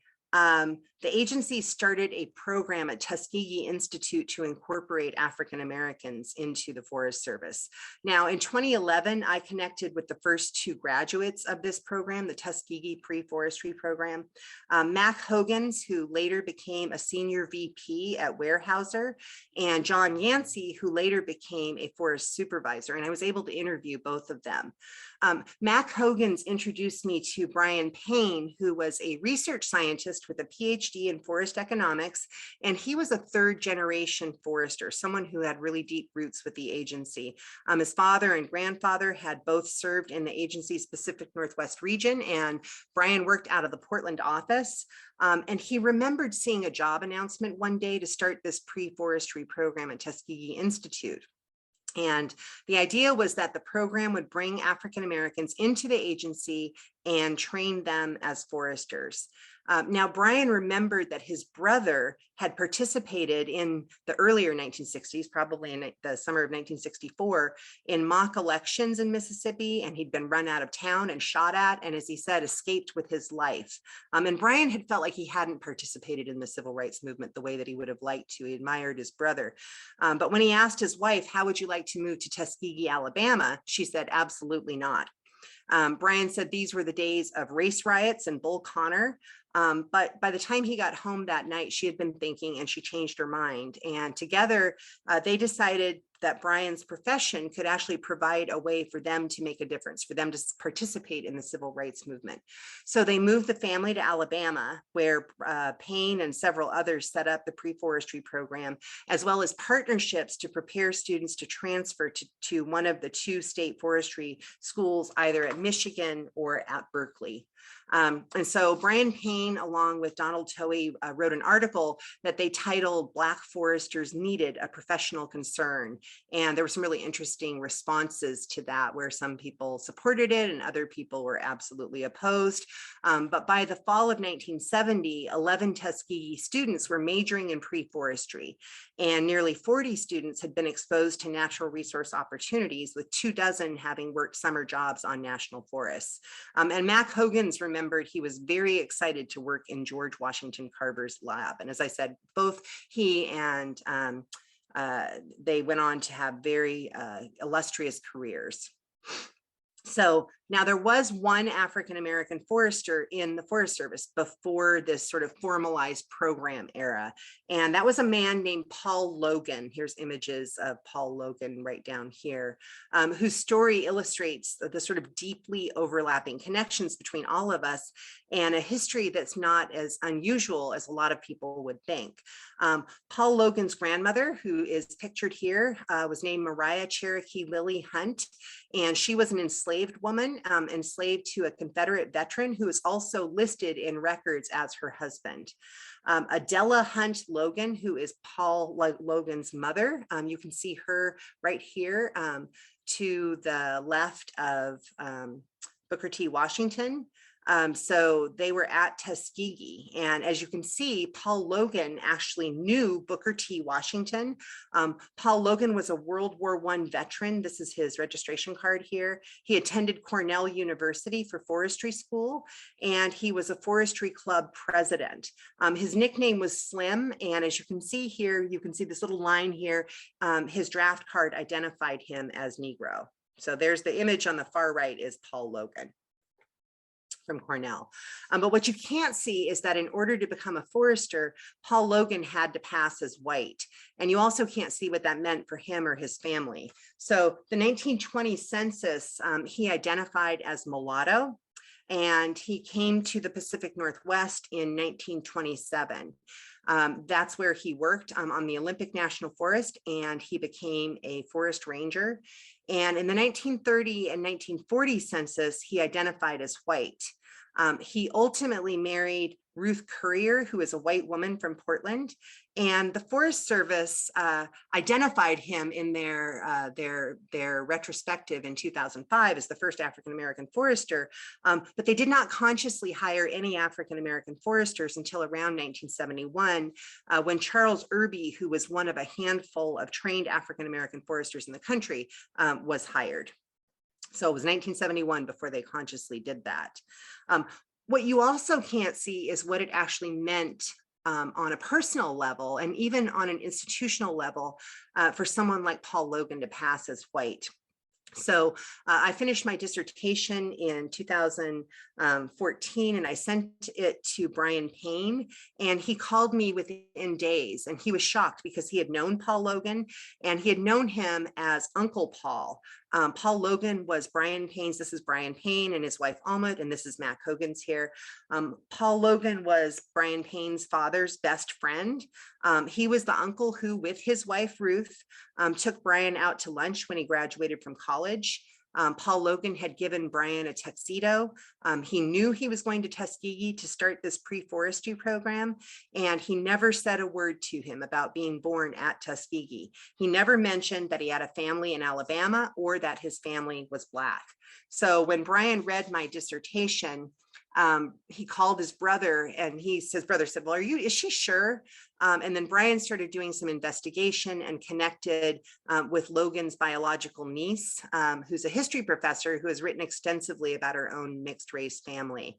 the agency started a program at Tuskegee Institute to incorporate African Americans into the Forest Service. Now, in 2011, I connected with the first 2 graduates of this program, the Tuskegee Pre-Forestry Program. Mac Hogans, who later became a senior VP at Weyerhaeuser, and John Yancey, who later became a forest supervisor, and I was able to interview both of them. Mac Hogans introduced me to Brian Payne, who was a research scientist with a PhD PhD in forest economics, and he was a third generation forester, someone who had really deep roots with the agency. His father and grandfather had both served in the agency's Pacific Northwest region, and Brian worked out of the Portland office. And he remembered seeing a job announcement one day to start this pre-forestry program at Tuskegee Institute. And the idea was that the program would bring African Americans into the agency and train them as foresters. Now, Brian remembered that his brother had participated in the earlier 1960s, probably in the summer of 1964, in mock elections in Mississippi, and he'd been run out of town and shot at, and as he said, escaped with his life. And Brian had felt like he hadn't participated in the civil rights movement the way that he would have liked to. He admired his brother. But when he asked his wife, how would you like to move to Tuskegee, Alabama? She said, absolutely not. Brian said these were the days of race riots and Bull Connor. But by the time he got home that night, she had been thinking and she changed her mind. And together they decided that Brian's profession could actually provide a way for them to make a difference, for them to participate in the civil rights movement. So they moved the family to Alabama, where Payne and several others set up the pre-forestry program, as well as partnerships to prepare students to transfer to one of the two state forestry schools, either at Michigan or at Berkeley. And so Brian Payne, along with Donald Toey, wrote an article that they titled "Black Foresters Needed, a Professional Concern." And there were some really interesting responses to that, where some people supported it and other people were absolutely opposed. But by the fall of 1970, 11 Tuskegee students were majoring in pre-forestry, and nearly 40 students had been exposed to natural resource opportunities, with 24 having worked summer jobs on national forests. And Mac Hogan's remembered he was very excited to work in George Washington Carver's lab. And as I said, both he and they went on to have very illustrious careers. So now there was one African-American forester in the Forest Service before this sort of formalized program era. And that was a man named Paul Logan. Here's images of Paul Logan right down here, whose story illustrates the sort of deeply overlapping connections between all of us and a history that's not as unusual as a lot of people would think. Paul Logan's grandmother, who is pictured here, was named Mariah Cherokee Lily Hunt, and she was an enslaved woman, enslaved to a Confederate veteran who is also listed in records as her husband. Adela Hunt Logan, who is Paul Logan's mother, you can see her right here to the left of Booker T. Washington. So they were at Tuskegee, and as you can see, Paul Logan actually knew Booker T. Washington. Paul Logan was a World War I veteran. This is his registration card here. He attended Cornell University for forestry school, and he was a forestry club president. His nickname was Slim, and as you can see here, you can see this little line here, his draft card identified him as Negro. So there's the image on the far right is Paul Logan from Cornell. But what you can't see is that in order to become a forester, Paul Logan had to pass as white. And you also can't see what that meant for him or his family. So the 1920 census, he identified as mulatto, and he came to the Pacific Northwest in 1927. That's where he worked on the Olympic National Forest, and he became a forest ranger. And in the 1930 and 1940 census, he identified as white. He ultimately married Ruth Currier, who is a white woman from Portland, and the Forest Service identified him in their retrospective in 2005 as the first African-American forester, but they did not consciously hire any African-American foresters until around 1971, when Charles Irby, who was one of a handful of trained African-American foresters in the country, was hired. So it was 1971 before they consciously did that. What you also can't see is what it actually meant on a personal level and even on an institutional level for someone like Paul Logan to pass as white. So I finished my dissertation in 2014, and I sent it to Brian Payne, and he called me within days, and he was shocked because he had known Paul Logan, and he had known him as Uncle Paul. Paul Logan was Brian Payne's, this is Brian Payne and his wife Almut, and this is Matt Hogan's here. Paul Logan was Brian Payne's father's best friend. He was the uncle who, with his wife Ruth, took Brian out to lunch when he graduated from college. Paul Logan had given Brian a tuxedo. He knew he was going to Tuskegee to start this pre-forestry program, and he never said a word to him about being born at Tuskegee. He never mentioned that he had a family in Alabama or that his family was Black. So when Brian read my dissertation, he called his brother and his brother said, well, is she sure? And then Brian started doing some investigation and connected with Logan's biological niece, who's a history professor who has written extensively about her own mixed race family.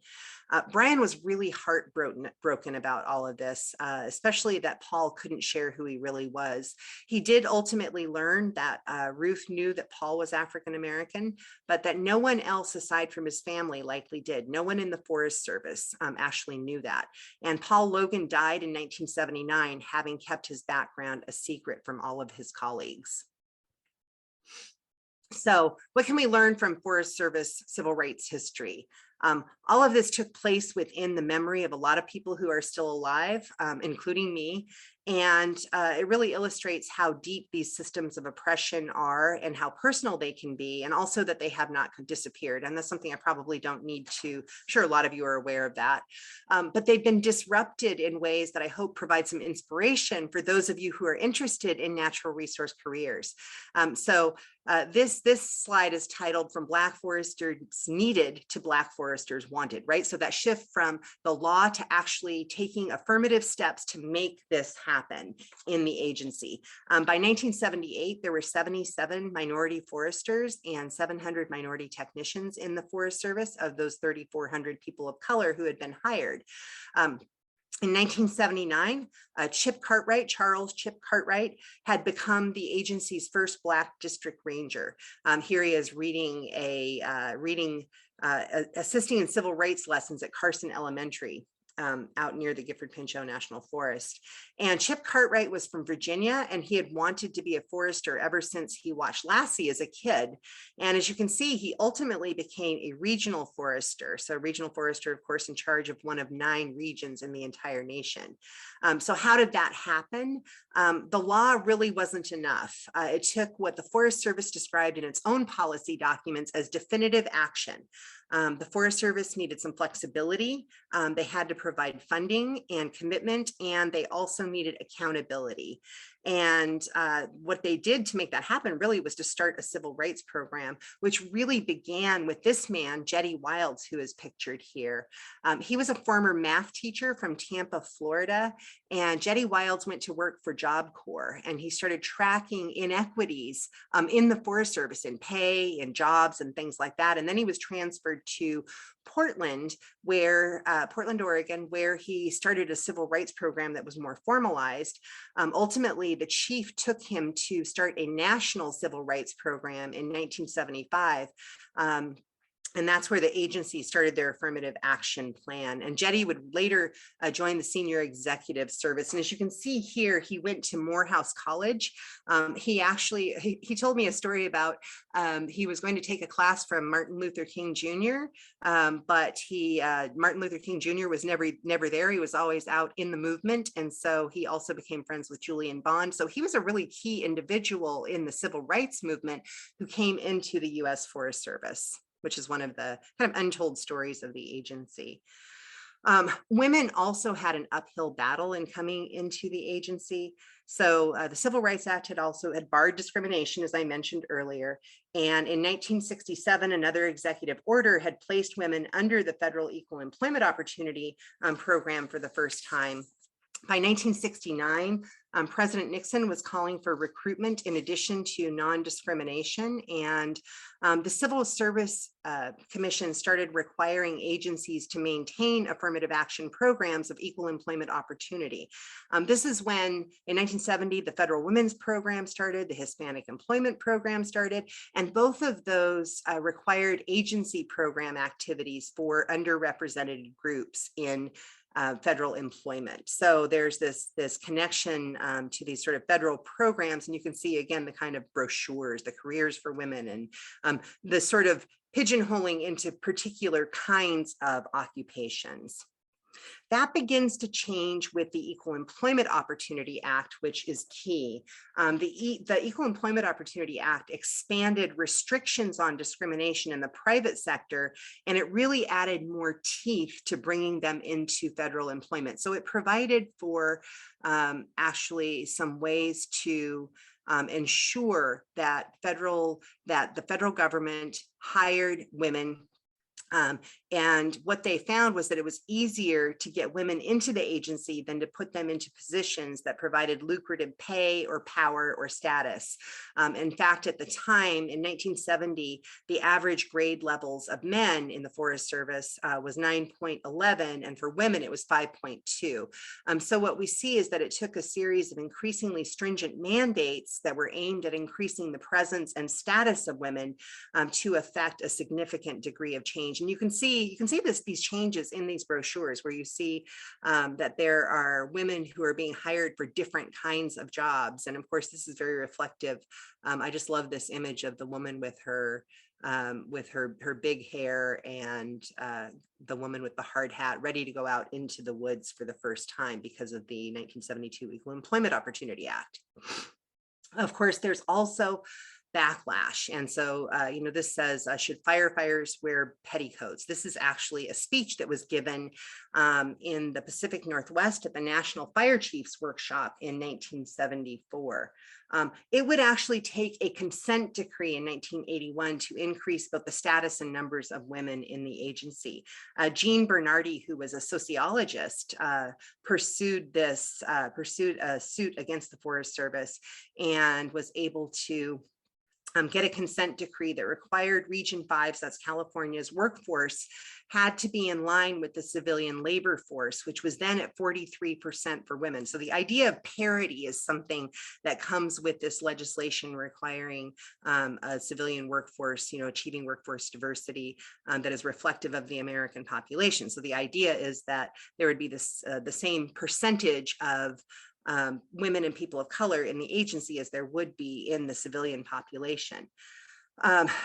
Brian was really heartbroken about all of this, especially that Paul couldn't share who he really was. He did ultimately learn that Ruth knew that Paul was African-American, but that no one else aside from his family likely did. No one in the Forest Service actually knew that. And Paul Logan died in 1979, having kept his background a secret from all of his colleagues. So what can we learn from Forest Service civil rights history? All of this took place within the memory of a lot of people who are still alive, including me. And it really illustrates how deep these systems of oppression are and how personal they can be, and also that they have not disappeared. And that's something I probably don't need to, I'm sure a lot of you are aware of that. But they've been disrupted in ways that I hope provide some inspiration for those of you who are interested in natural resource careers. This slide is titled From Black Foresters Needed to Black Foresters Wanted, right? So that shift from the law to actually taking affirmative steps to make this happen in the agency. By 1978, there were 77 minority foresters and 700 minority technicians in the Forest Service of those 3,400 people of color who had been hired. In 1979, Charles Chip Cartwright, had become the agency's first Black district ranger. Here he is assisting in civil rights lessons at Carson Elementary. Out near the Gifford Pinchot National Forest. And Chip Cartwright was from Virginia, and he had wanted to be a forester ever since he watched Lassie as a kid. And as you can see, he ultimately became a regional forester. So a regional forester, of course, in charge of one of 9 regions in the entire nation. So how did that happen? The law really wasn't enough. It took what the Forest Service described in its own policy documents as definitive action. The Forest Service needed some flexibility. They had to provide funding and commitment, and they also needed accountability. And what they did to make that happen really was to start a civil rights program, which really began with this man, Jetty Wilds, who is pictured here. He was a former math teacher from Tampa, Florida, and Jetty Wilds went to work for Job Corps, and he started tracking inequities in the Forest Service in pay and jobs and things like that. And then he was transferred to Portland, Oregon, where he started a civil rights program that was more formalized. Ultimately, the chief took him to start a national civil rights program in 1975. And that's where the agency started their affirmative action plan. And Jetty would later join the senior executive service. And as you can see here, he went to Morehouse College. He told me a story about he was going to take a class from Martin Luther King Jr., but Martin Luther King Jr. was never there. He was always out in the movement. And so he also became friends with Julian Bond. So he was a really key individual in the civil rights movement who came into the U.S. Forest Service, which is one of the kind of untold stories of the agency. Women also had an uphill battle in coming into the agency. So the Civil Rights Act had barred discrimination, as I mentioned earlier. And in 1967, another executive order had placed women under the Federal Equal Employment Opportunity program for the first time. By 1969, President Nixon was calling for recruitment in addition to non-discrimination, and the Civil Service Commission started requiring agencies to maintain affirmative action programs of equal employment opportunity. This is when, in 1970, the Federal Women's Program started, the Hispanic Employment Program started, and both of those required agency program activities for underrepresented groups in federal employment. So there's this connection to these sort of federal programs, and you can see again the kind of brochures, the careers for women, and the sort of pigeonholing into particular kinds of occupations. That begins to change with the Equal Employment Opportunity Act, which is key. The Equal Employment Opportunity Act expanded restrictions on discrimination in the private sector, and it really added more teeth to bringing them into federal employment. So it provided for actually some ways to ensure that the federal government hired women. And what they found was that it was easier to get women into the agency than to put them into positions that provided lucrative pay or power or status. In fact, at the time in 1970, the average grade levels of men in the Forest Service was 9.11, and for women it was 5.2. So what we see is that it took a series of increasingly stringent mandates that were aimed at increasing the presence and status of women to affect a significant degree of change. And you can see these changes in these brochures, where you see that there are women who are being hired for different kinds of jobs. And of course, this is very reflective. I just love this image of the woman with her big hair, and the woman with the hard hat ready to go out into the woods for the first time because of the 1972 Equal Employment Opportunity Act. Of course, there's also backlash. And so, this says, should firefighters wear petticoats? This is actually a speech that was given in the Pacific Northwest at the National Fire Chiefs Workshop in 1974. It would actually take a consent decree in 1981 to increase both the status and numbers of women in the agency. Jean Bernardi, who was a sociologist, pursued a suit against the Forest Service and was able to get a consent decree that required Region 5, so that's California's workforce, had to be in line with the civilian labor force, which was then at 43% for women. So the idea of parity is something that comes with this legislation requiring a civilian workforce, achieving workforce diversity that is reflective of the American population. So the idea is that there would be this the same percentage of women and people of color in the agency as there would be in the civilian population.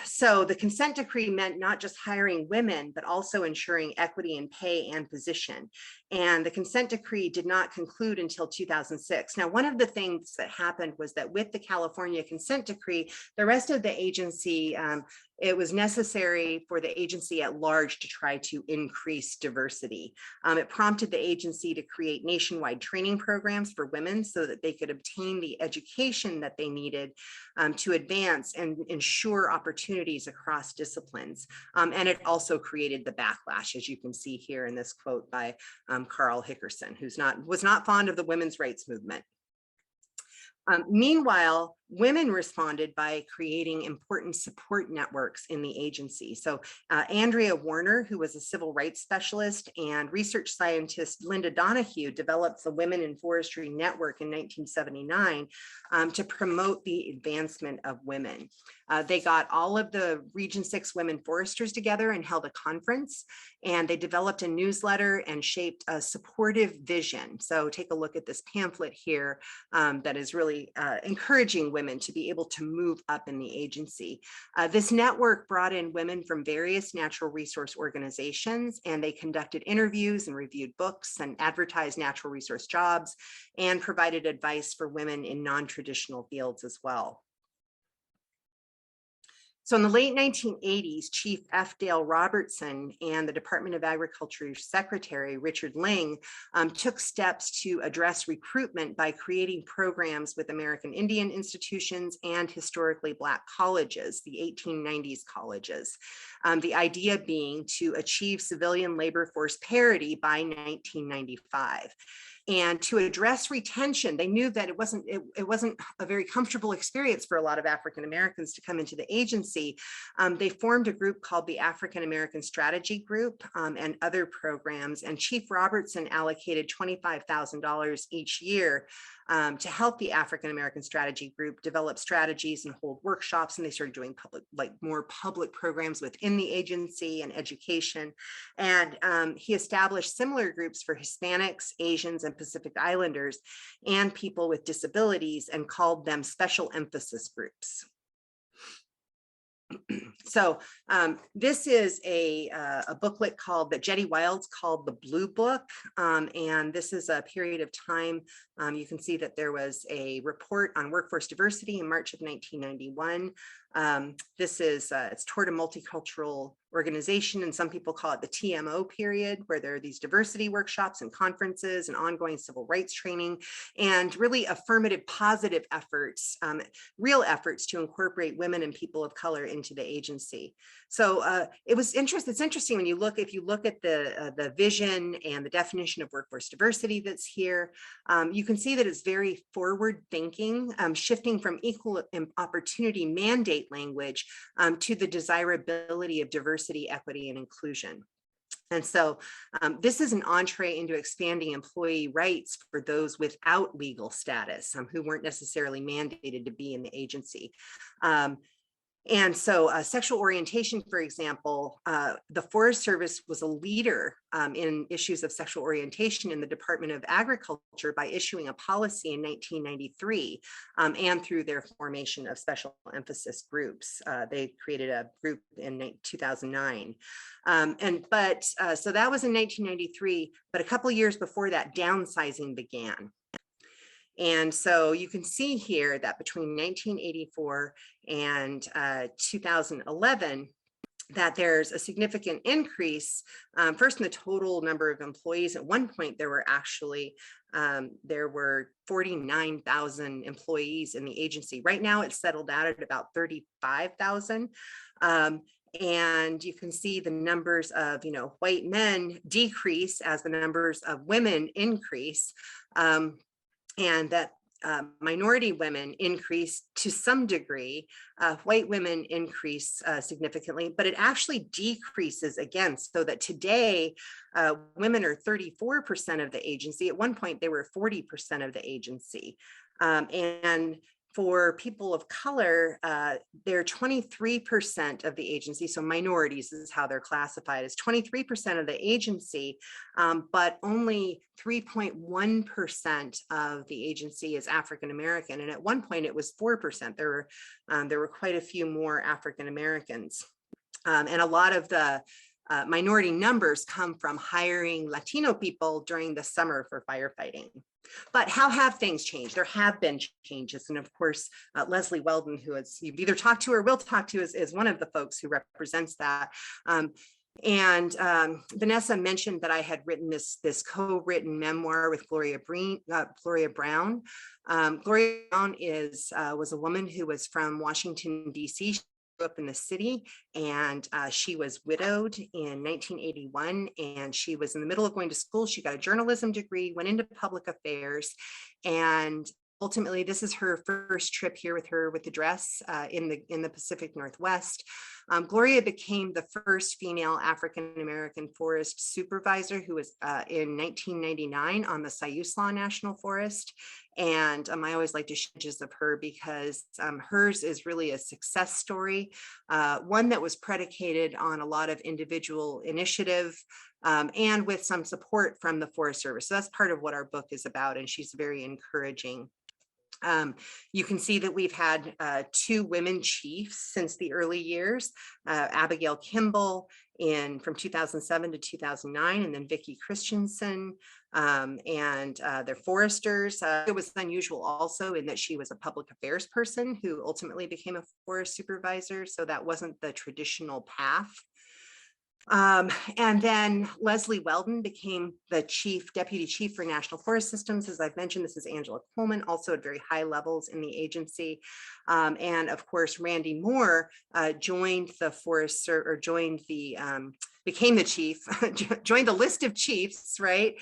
So the consent decree meant not just hiring women, but also ensuring equity in pay and position. And the consent decree did not conclude until 2006. Now, one of the things that happened was that with the California consent decree, the rest of the agency, it was necessary for the agency at large to try to increase diversity. It prompted the agency to create nationwide training programs for women so that they could obtain the education that they needed to advance and ensure opportunities across disciplines. And it also created the backlash, as you can see here in this quote by Carl Hickerson, who was not fond of the women's rights movement. Meanwhile, women responded by creating important support networks in the agency. So Andrea Warner, who was a civil rights specialist, and research scientist Linda Donahue developed the Women in Forestry Network in 1979 to promote the advancement of women. They got all of the Region 6 women foresters together and held a conference, and they developed a newsletter and shaped a supportive vision. So take a look at this pamphlet here that is really encouraging women to be able to move up in the agency. This network brought in women from various natural resource organizations, and they conducted interviews and reviewed books and advertised natural resource jobs and provided advice for women in non-traditional fields as well. So in the late 1980s, Chief F. Dale Robertson and the Department of Agriculture Secretary Richard Ling took steps to address recruitment by creating programs with American Indian institutions and historically Black colleges, the 1890s colleges. The idea being to achieve civilian labor force parity by 1995. And to address retention, they knew that it wasn't a very comfortable experience for a lot of African Americans to come into the agency. They formed a group called the African American Strategy Group, and other programs. And Chief Robertson allocated $25,000 each year to help the African American Strategy Group develop strategies and hold workshops. And they started doing more public programs within the agency and education. And he established similar groups for Hispanics, Asians, and Pacific Islanders, and people with disabilities, and called them special emphasis groups. So this is a booklet that Jetty Wilds called the Blue Book. And this is a period of time. You can see that there was a report on workforce diversity in March of 1991. This is, it's toward a multicultural organization, and some people call it the TMO period, where there are these diversity workshops and conferences and ongoing civil rights training, and really affirmative, positive efforts, real efforts to incorporate women and people of color into the agency. So it's interesting when you look, if you look at the vision and the definition of workforce diversity that's here, you can see that it's very forward thinking, shifting from equal opportunity mandate language to the desirability of diversity, equity, and inclusion. And so this is an entree into expanding employee rights for those without legal status, who weren't necessarily mandated to be in the agency. And so sexual orientation, for example, the Forest Service was a leader in issues of sexual orientation in the Department of Agriculture by issuing a policy in 1993, and through their formation of special emphasis groups. They created a group in 2009. So that was in 1993, but a couple of years before that, downsizing began. And so you can see here that between 1984 and 2011, that there's a significant increase, first in the total number of employees. At one point, there were actually, 49,000 employees in the agency. Right now, it's settled out at about 35,000. And you can see the numbers of, white men decrease as the numbers of women increase. And that minority women increase to some degree, white women increase significantly, but it actually decreases again, so that today women are 34% of the agency. At one point, they were 40% of the agency. And for people of color, they're 23% of the agency. So minorities is how they're classified, as 23% of the agency, but only 3.1% of the agency is African American. And at one point it was 4%. There were quite a few more African Americans. And a lot of the minority numbers come from hiring Latino people during the summer for firefighting. But how have things changed? There have been changes. And of course, Leslie Weldon, who you've either talked to or will talk to, is one of the folks who represents that. Vanessa mentioned that I had written this co-written memoir with Gloria Brown. Gloria Brown was a woman who was from Washington, D.C. She grew up in the city, and she was widowed in 1981, and she was in the middle of going to school. She got a journalism degree, went into public affairs, and ultimately this is her first trip here with the dress in the Pacific Northwest. Gloria became the first female African-American forest supervisor, who was in 1999 on the Siuslaw National Forest. And I always like to show images of her because hers is really a success story, one that was predicated on a lot of individual initiative and with some support from the Forest Service. So that's part of what our book is about, and she's very encouraging. You can see that we've had 2 women chiefs since the early years, Abigail Kimball from 2007 to 2009, and then Vicki Christensen, and they're foresters. It was unusual also in that she was a public affairs person who ultimately became a forest supervisor, so that wasn't the traditional path. And then Leslie Weldon became the deputy chief for National Forest Systems. As I've mentioned, this is Angela Coleman, also at very high levels in the agency. And of course, Randy Moore joined the became the chief, joined the list of chiefs, right,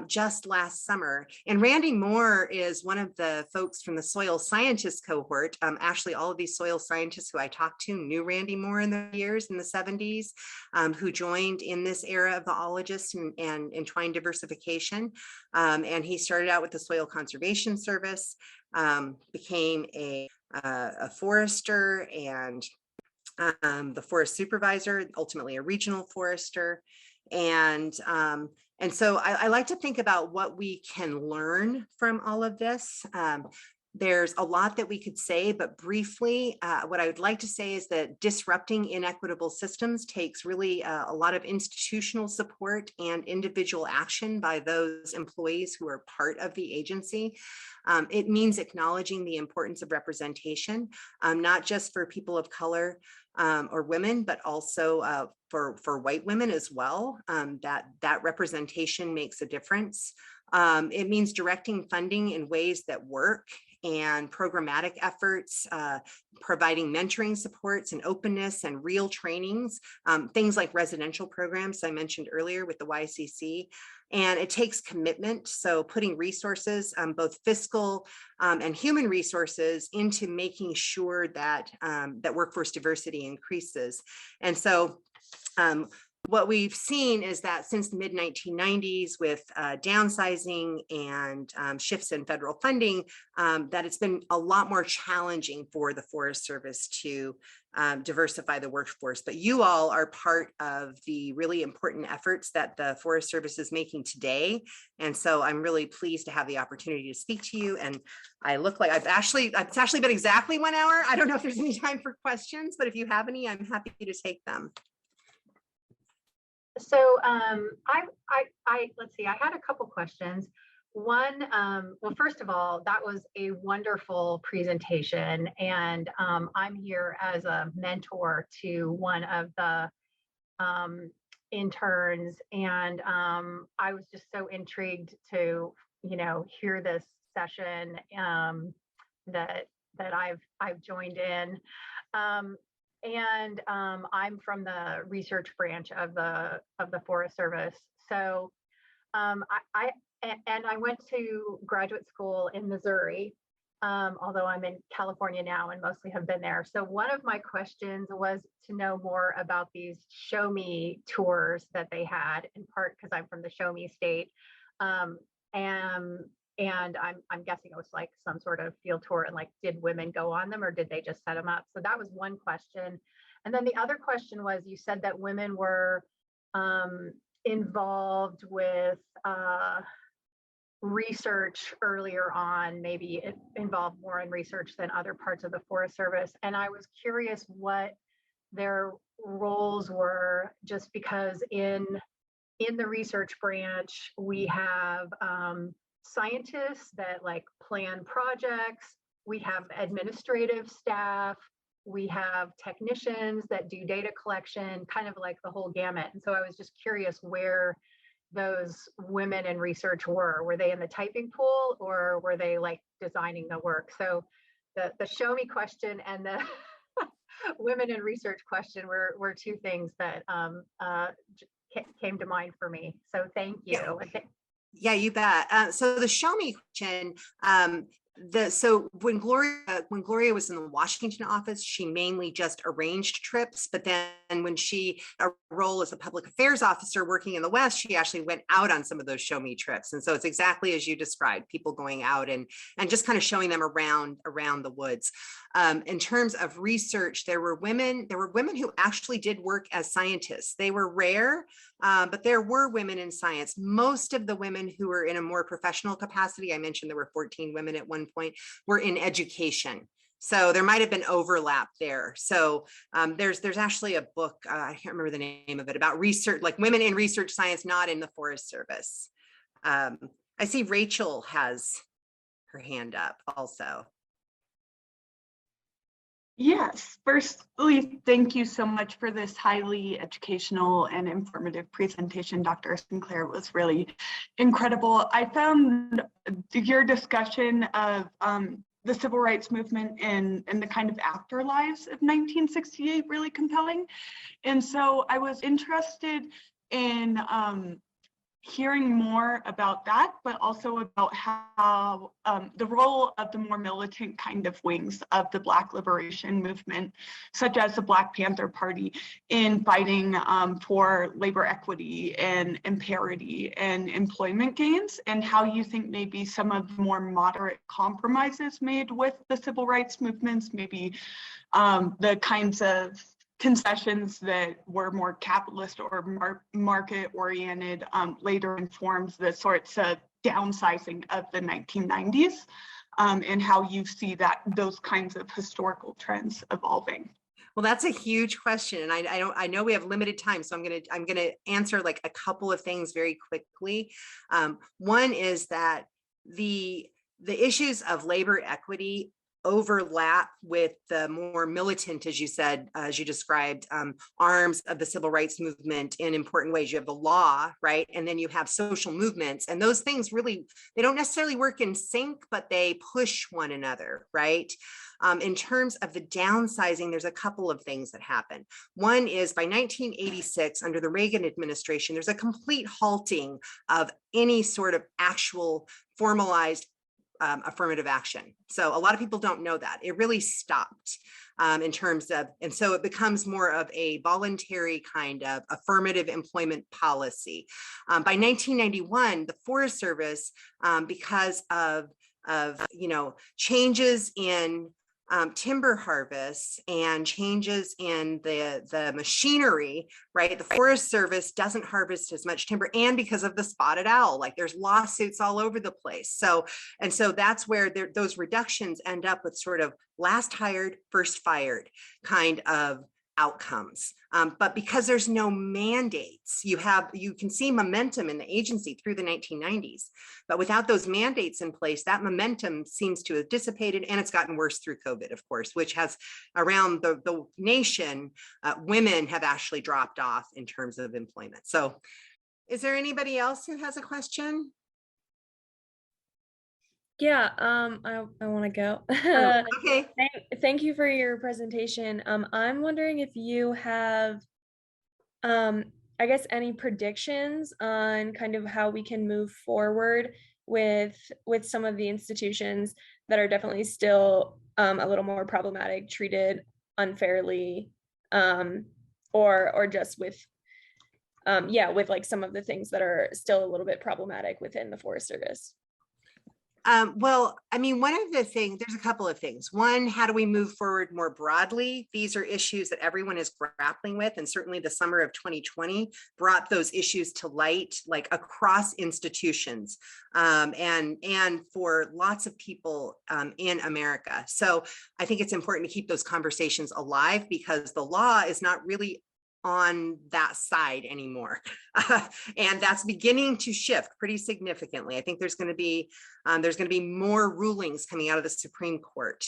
just last summer. And Randy Moore is one of the folks from the soil scientist cohort. Actually, all of these soil scientists who I talked to knew Randy Moore in the years in the 70s, who joined in this era of the ologists and entwined diversification. And he started out with the Soil Conservation Service, became a forester and the forest supervisor, ultimately a regional forester. And so I like to think about what we can learn from all of this. There's a lot that we could say, but briefly, what I would like to say is that disrupting inequitable systems takes really a lot of institutional support and individual action by those employees who are part of the agency. It means acknowledging the importance of representation, not just for people of color or women, but also for white women as well. That representation makes a difference. It means directing funding in ways that work and programmatic efforts, providing mentoring supports and openness and real trainings, things like residential programs I mentioned earlier with the YCC. And it takes commitment. So putting resources, both fiscal and human resources, into making sure that, that workforce diversity increases. And so what we've seen is that since the mid 1990s, with downsizing and shifts in federal funding, that it's been a lot more challenging for the Forest Service to diversify the workforce. But you all are part of the really important efforts that the Forest Service is making today. And so I'm really pleased to have the opportunity to speak to you. And I look like it's actually been exactly 1 hour. I don't know if there's any time for questions, but if you have any, I'm happy to take them. So let's see, I had a couple questions. One, well, first of all, that was a wonderful presentation. And I'm here as a mentor to one of the interns. And I was just so intrigued to, hear this session that I've joined in. And I'm from the research branch of the Forest Service. So I went to graduate school in Missouri, although I'm in California now and mostly have been there. So one of my questions was to know more about these Show Me tours that they had, in part because I'm from the Show Me state. And I'm guessing it was like some sort of field tour, and like, did women go on them or did they just set them up? So that was one question. And then the other question was, you said that women were involved with research earlier on, maybe it involved more in research than other parts of the Forest Service. And I was curious what their roles were, just because in the research branch, we have scientists that like plan projects, we have administrative staff, we have technicians that do data collection, kind of like the whole gamut. And so I was just curious where those women in research were they in the typing pool, or were they like designing the work? So the Show Me question and the women in research question were two things that came to mind for me. So thank you. Yeah, you bet. So the Show Me question, so when Gloria was in the Washington office, she mainly just arranged trips, but then when she a role as a public affairs officer working in the West, she actually went out on some of those Show Me trips. And so it's exactly as you described, people going out and just kind of showing them around the woods. In terms of research, there were women who actually did work as scientists. They were rare, but there were women in science. Most of the women who were in a more professional capacity, I mentioned there were 14 women at one point, were in education. So there might have been overlap there. So there's actually a book, I can't remember the name of it, about research, like women in research science, not in the Forest Service. I see Rachel has her hand up also. Yes, firstly, thank you so much for this highly educational and informative presentation, Dr. Sinclair. It was really incredible. I found your discussion of the civil rights movement and the kind of afterlives of 1968 really compelling. And so I was interested in hearing more about that, but also about how the role of the more militant kind of wings of the Black liberation movement, such as the Black Panther Party, in fighting for labor equity and parity and employment gains, and how you think maybe some of the more moderate compromises made with the civil rights movements, maybe the kinds of concessions that were more capitalist or market oriented later informs the sorts of downsizing of the 1990s, and how you see those kinds of historical trends evolving. Well, that's a huge question, and I know we have limited time, so I'm gonna answer like a couple of things very quickly. One is that the issues of labor equity overlap with the more militant, as you said, as you described, arms of the civil rights movement in important ways. You have the law, right? And then you have social movements, and those things really, they don't necessarily work in sync, but they push one another, right? In terms of the downsizing, there's a couple of things that happen. One is by 1986, under the Reagan administration, there's a complete halting of any sort of actual formalized affirmative action. So a lot of people don't know that. It really stopped in terms of, and so it becomes more of a voluntary kind of affirmative employment policy. By 1991, the Forest Service, because of changes in timber harvests and changes in the machinery, right? The Forest Service doesn't harvest as much timber, and because of the spotted owl, like there's lawsuits all over the place. So that's where those reductions end up with sort of last hired, first fired kind of outcomes. But because there's no mandates, you can see momentum in the agency through the 1990s. But without those mandates in place, that momentum seems to have dissipated, and it's gotten worse through COVID, of course, which has around the nation, women have actually dropped off in terms of employment. So is there anybody else who has a question? Yeah, I want to go. Oh, okay. Thank you for your presentation. I'm wondering if you have, I guess, any predictions on kind of how we can move forward with some of the institutions that are definitely still a little more problematic, treated unfairly, or just with like some of the things that are still a little bit problematic within the Forest Service. Well, I mean, one of the things, there's a couple of things. One, how do we move forward more broadly? These are issues that everyone is grappling with, and certainly the summer of 2020 brought those issues to light, like across institutions, and for lots of people in America. So I think it's important to keep those conversations alive, because the law is not really on that side anymore. And that's beginning to shift pretty significantly. I think there's going to be more rulings coming out of the Supreme Court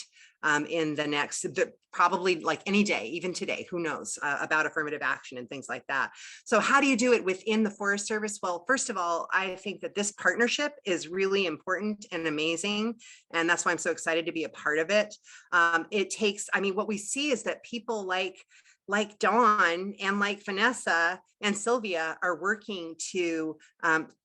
in the next, probably like any day, even today, who knows, about affirmative action and things like that. So how do you do it within the Forest Service? Well, first of all, I think that this partnership is really important and amazing. And that's why I'm so excited to be a part of it. It takes, I mean, what we see is that people like Dawn and like Vanessa and Sylvia are working to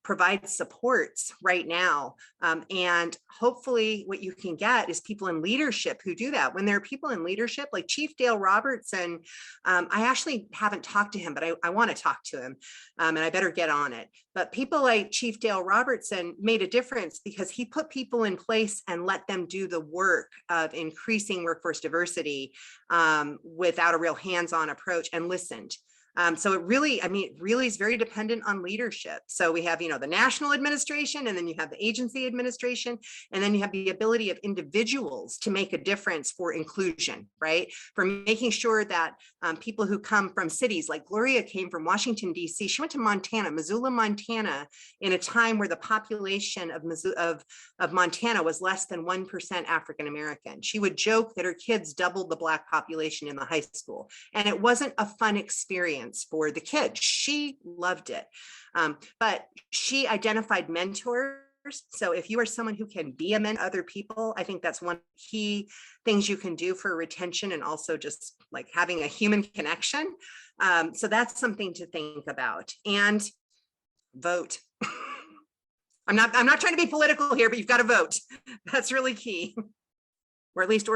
provide supports right now. And hopefully what you can get is people in leadership who do that. When there are people in leadership, like Chief Dale Robertson, I actually haven't talked to him, but I want to talk to him, and I better get on it. But people like Chief Dale Robertson made a difference because he put people in place and let them do the work of increasing workforce diversity without a real hands-on approach, and listened. So it really, I mean, it really is very dependent on leadership. So we have, the national administration, and then you have the agency administration, and then you have the ability of individuals to make a difference for inclusion, right? For making sure that people who come from cities, like Gloria came from Washington, D.C. She went to Montana, Missoula, Montana, in a time where the population of Montana was less than 1% African-American. She would joke that her kids doubled the Black population in the high school. And it wasn't a fun experience for the kids. She loved it. But she identified mentors So if you are someone who can be a mentor to other people, I think that's one key things you can do for retention and also just like having a human connection. So that's something to think about. And vote. I'm not trying to be political here, but you've got to vote. That's really key. Or at least,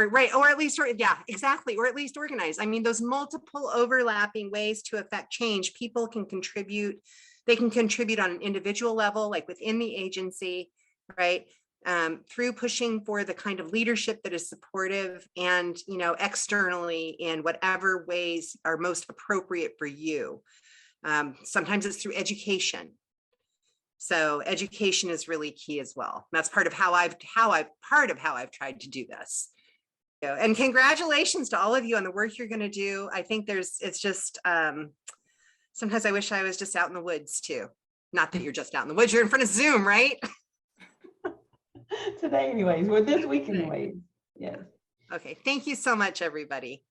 yeah, exactly. Or at least organize. I mean, those multiple overlapping ways to affect change, people can contribute. They can contribute on an individual level, like within the agency, right? Through pushing for the kind of leadership that is supportive and, you know, externally in whatever ways are most appropriate for you. Sometimes it's through education. So education is really key as well. That's part of how I've tried to do this. And congratulations to all of you on the work you're going to do. I think it's just, sometimes I wish I was just out in the woods too. Not that you're just out in the woods, you're in front of Zoom, right? Today anyways, or this week anyways. Yes. Okay, thank you so much, everybody.